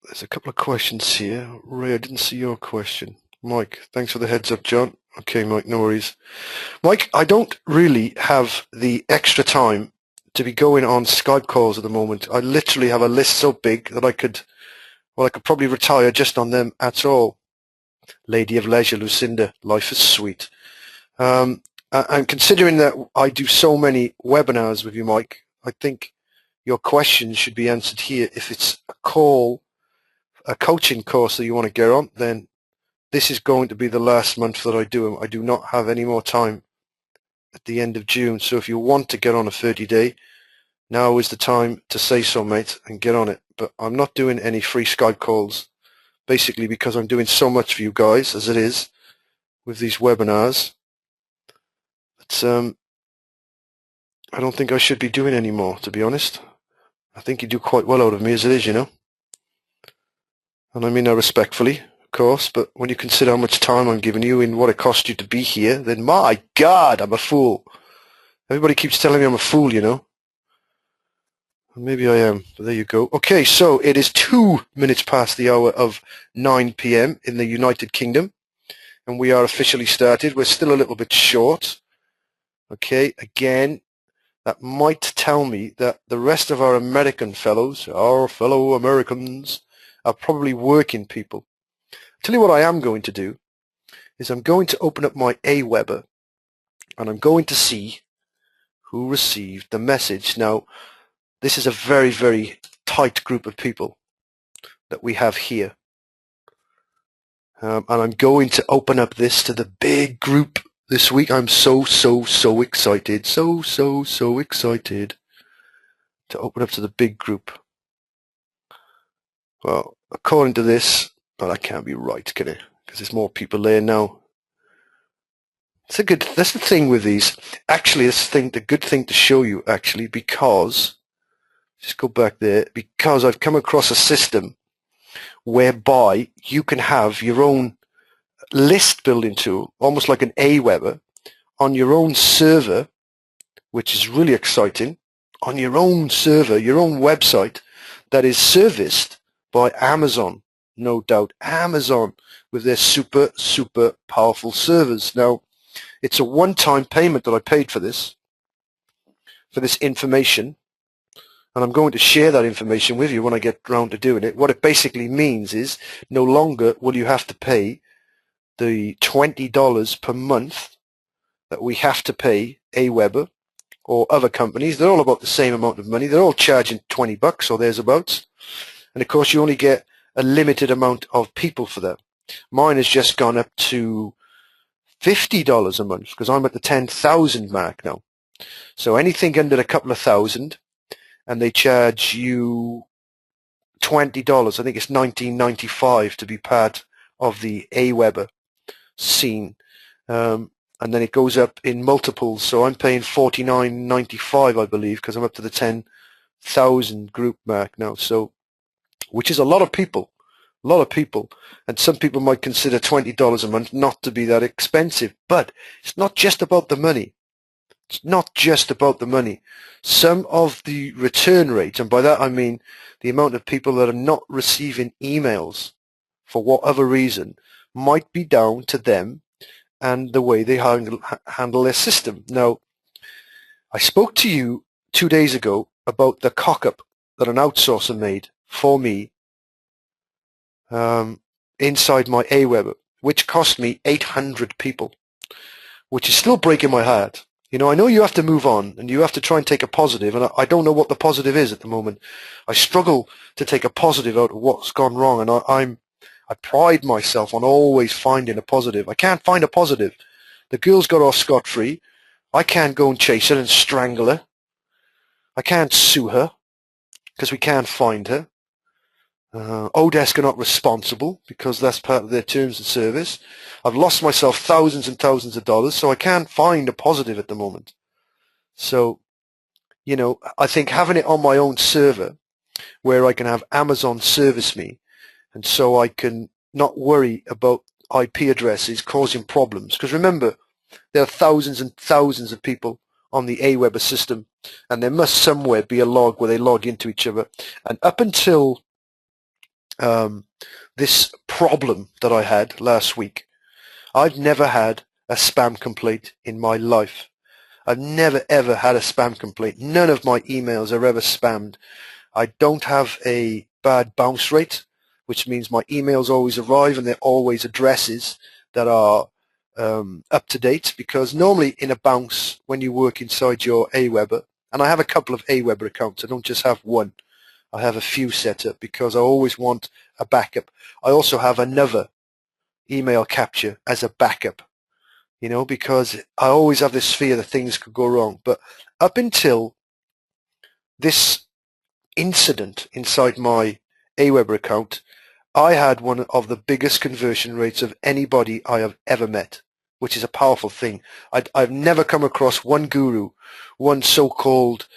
There's a couple of questions here. Ray, I didn't see your question. Mike, thanks for the heads up, John. Okay, Mike, no worries. Mike, I don't really have the extra time to be going on Skype calls at the moment. I literally have a list so big that I could probably retire just on them at all. Lady of Leisure, Lucinda, life is sweet. And considering that I do so many webinars with you, Mike, I think your questions should be answered here. If it's a coaching course that you want to get on, then this is going to be the last month that I do them. I do not have any more time at the end of June. So if you want to get on a 30-day, now is the time to say so, mate, and get on it. But I'm not doing any free Skype calls, basically because I'm doing so much for you guys as it is with these webinars. But I don't think I should be doing any more, to be honest. I think you do quite well out of me as it is, you know. And I mean that respectfully, of course, but when you consider how much time I'm giving you and what it cost you to be here, then my God, I'm a fool. Everybody keeps telling me I'm a fool, you know. Maybe I am, but there you go. Okay, so it is 2 minutes past the hour of 9 p.m. in the United Kingdom, and we are officially started. We're still a little bit short. Okay, again, that might tell me that the rest of our American fellows, our fellow Americans, are probably working people. I'll tell you what I am going to do is I'm going to open up my Aweber, and I'm going to see who received the message. Now, this is a very, very tight group of people that we have here. And I'm going to open up this to the big group this week. I'm so excited. So excited to open up to the big group. Well, according to this, well, that can't be right, can it? Because there's more people there now. That's the thing with these. Actually, the good thing to show you, actually, because... Just go back there, because I've come across a system whereby you can have your own list building tool, almost like an Aweber, on your own server, which is really exciting, on your own server, your own website that is serviced by Amazon, no doubt. Amazon with their super powerful servers. Now, it's a one-time payment that I paid for this information. And I'm going to share that information with you when I get round to doing it. What it basically means is no longer will you have to pay the $20 per month that we have to pay Aweber or other companies. They're all about the same amount of money. They're all charging $20 or thereabouts. And of course, you only get a limited amount of people for that. Mine has just gone up to $50 a month because I'm at the 10,000 mark now. So anything under a couple of thousand, and they charge you $20. I think it's $19.95 to be part of the Aweber scene. And then it goes up in multiples. So I'm paying $49.95, I believe, because I'm up to the 10,000 group mark now. So, which is a lot of people. A lot of people. And some people might consider $20 a month not to be that expensive. But it's not just about the money. It's not just about the money. Some of the return rate, and by that I mean the amount of people that are not receiving emails for whatever reason, might be down to them and the way they handle their system. Now, I spoke to you 2 days ago about the cock-up that an outsourcer made for me inside my Aweber, which cost me 800 people, which is still breaking my heart. You know, I know you have to move on and you have to try and take a positive, and I don't know what the positive is at the moment. I struggle to take a positive out of what's gone wrong, and I pride myself on always finding a positive. I can't find a positive. The girl's got off scot-free. I can't go and chase her and strangle her. I can't sue her because we can't find her. Odesk are not responsible because that's part of their terms of service. I've lost myself thousands and thousands of dollars, so I can't find a positive at the moment. So, you know, I think having it on my own server where I can have Amazon service me, and so I can not worry about IP addresses causing problems. Because remember, there are thousands and thousands of people on the Aweber system, and there must somewhere be a log where they log into each other. And up until this problem that I had last week, I've never had a spam complaint in my life. I've never ever had a spam complaint. None of my emails are ever spammed. I don't have a bad bounce rate, which means my emails always arrive and they're always addresses that are up to date, because normally in a bounce, when you work inside your Aweber, and I have a couple of Aweber accounts, I don't just have one, I have a few set up because I always want a backup. I also have another email capture as a backup, you know, because I always have this fear that things could go wrong. But up until this incident inside my Aweber account, I had one of the biggest conversion rates of anybody I have ever met, which is a powerful thing. I've never come across one guru, one so-called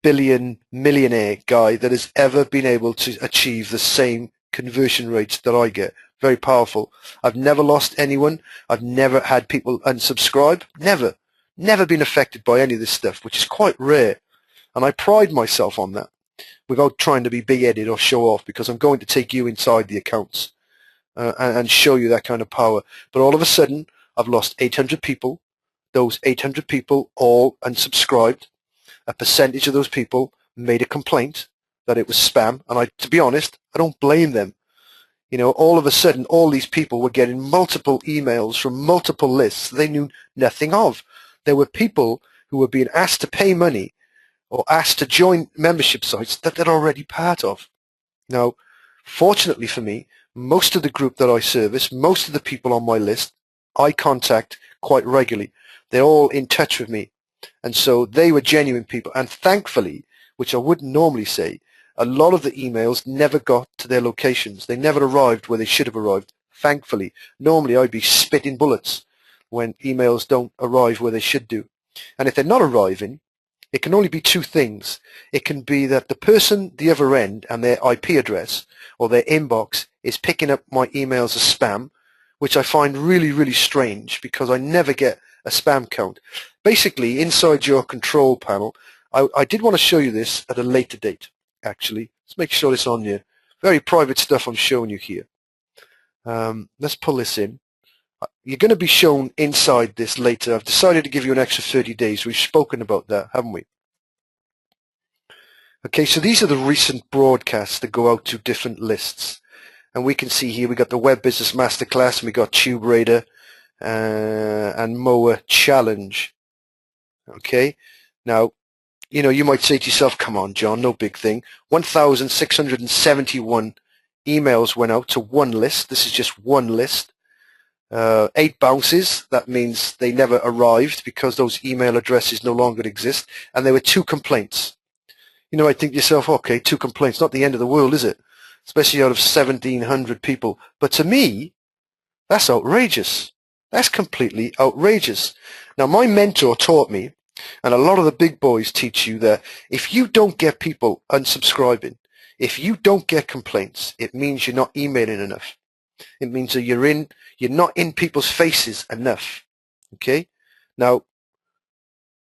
millionaire guy that has ever been able to achieve the same conversion rates that I get. Very powerful. I've never lost anyone. I've never had people unsubscribe. Never been affected by any of this stuff, which is quite rare. And I pride myself on that, without trying to be big-headed or show off, because I'm going to take you inside the accounts and show you that kind of power. But all of a sudden, I've lost 800 people. Those 800 people all unsubscribed. A percentage of those people made a complaint that it was spam, and to be honest, I don't blame them. You know, all of a sudden, all these people were getting multiple emails from multiple lists they knew nothing of. There were people who were being asked to pay money or asked to join membership sites that they're already part of. Now, fortunately for me, most of the group that I service, most of the people on my list, I contact quite regularly. They're all in touch with me. And so they were genuine people. And thankfully, which I wouldn't normally say, a lot of the emails never got to their locations. They never arrived where they should have arrived, thankfully. Normally, I'd be spitting bullets when emails don't arrive where they should do. And if they're not arriving, it can only be two things. It can be that the person, the other end, and their IP address or their inbox is picking up my emails as spam, which I find really, really strange because I never get a spam count. Basically, inside your control panel, I did want to show you this at a later date, actually. Let's make sure it's on here. Very private stuff I'm showing you here. Let's pull this in. You're going to be shown inside this later. I've decided to give you an extra 30 days. We've spoken about that, haven't we? Okay, so these are the recent broadcasts that go out to different lists. And we can see here we got the Web Business Masterclass, and we got Tube Raider and Moa Challenge. Okay, now You know, you might say to yourself, come on, John, no big thing. 1,671 emails went out to one list. This is just one list. 8 bounces. That means they never arrived because those email addresses no longer exist. And there were 2 complaints. You know, I think to yourself, okay, 2 complaints, not the end of the world, is it? Especially out of 1,700 people. But to me, that's outrageous. That's completely outrageous. Now, my mentor taught me, and a lot of the big boys teach you, that if you don't get people unsubscribing, if you don't get complaints, it means you're not emailing enough. It means that you're not in people's faces enough. Okay? Now,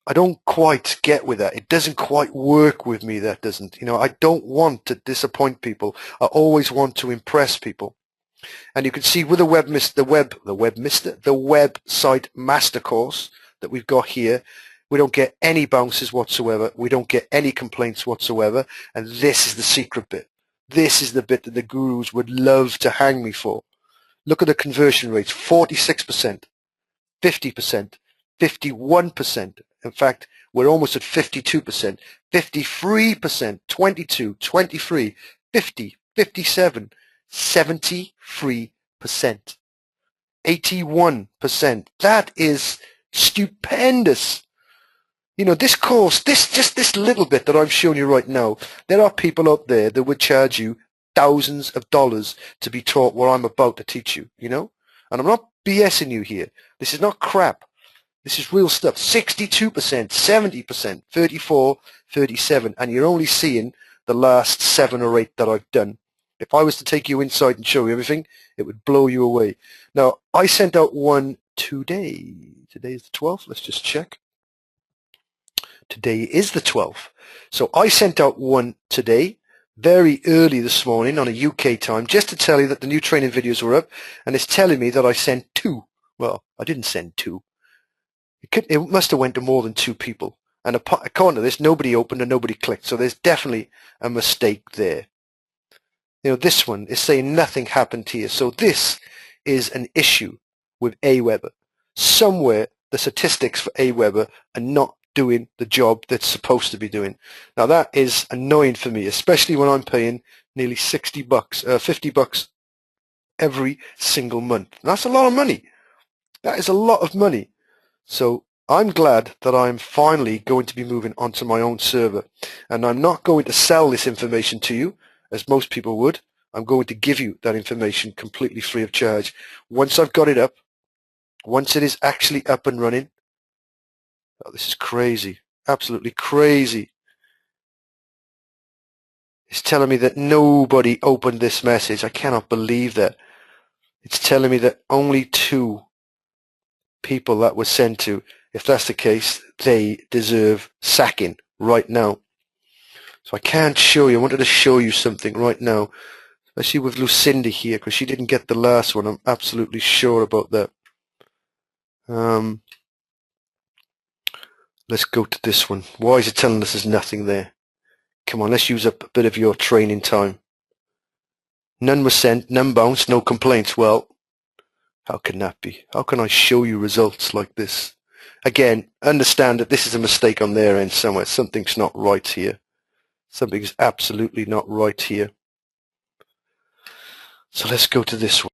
I don't quite get with that. It doesn't quite work with me, that doesn't. You know, I don't want to disappoint people. I always want to impress people. And you can see with the website master course that we've got here, we don't get any bounces whatsoever. We don't get any complaints whatsoever. And this is the secret bit. This is the bit that the gurus would love to hang me for. Look at the conversion rates, 46%, 50%, 51%. In fact, we're almost at 52%, 53%, 22, 23, 50, 57, 73%, 81%. That is stupendous. You know, this course, just this little bit that I'm showing you right now, there are people out there that would charge you thousands of dollars to be taught what I'm about to teach you, you know? And I'm not BSing you here. This is not crap. This is real stuff. 62%, 70%, 34, 37, and you're only seeing the last 7 or 8 that I've done. If I was to take you inside and show you everything, it would blow you away. Now, I sent out one today. Today is the 12th. Let's just check. Today is the 12th. So I sent out one today, very early this morning on a UK time, just to tell you that the new training videos were up, and it's telling me that I sent 2. Well, I didn't send 2. It must have went to more than 2 people. And according to this, nobody opened and nobody clicked. So there's definitely a mistake there. You know, this one is saying nothing happened here. So this is an issue with Aweber. Somewhere the statistics for Aweber are not doing the job that's supposed to be doing. Now that is annoying for me, especially when I'm paying nearly $50 every single month. That's a lot of money. That is a lot of money. So I'm glad that I'm finally going to be moving onto my own server, and I'm not going to sell this information to you as most people would. I'm going to give you that information completely free of charge. Once I've got it up, once it is actually up and running. Oh, this is crazy, absolutely crazy. It's telling me that nobody opened this message. I cannot believe that. It's telling me that only 2 people that was sent to. If that's the case, they deserve sacking right now. So I can't show you. I wanted to show you something right now, especially with Lucinda here, because she didn't get the last one. I'm absolutely sure about that. Let's go to this one. Why is it telling us there's nothing there? Come on, let's use up a bit of your training time. None was sent, none bounced, no complaints. Well, how can that be? How can I show you results like this? Again, understand that this is a mistake on their end somewhere. Something's not right here. Something's absolutely not right here. So let's go to this one.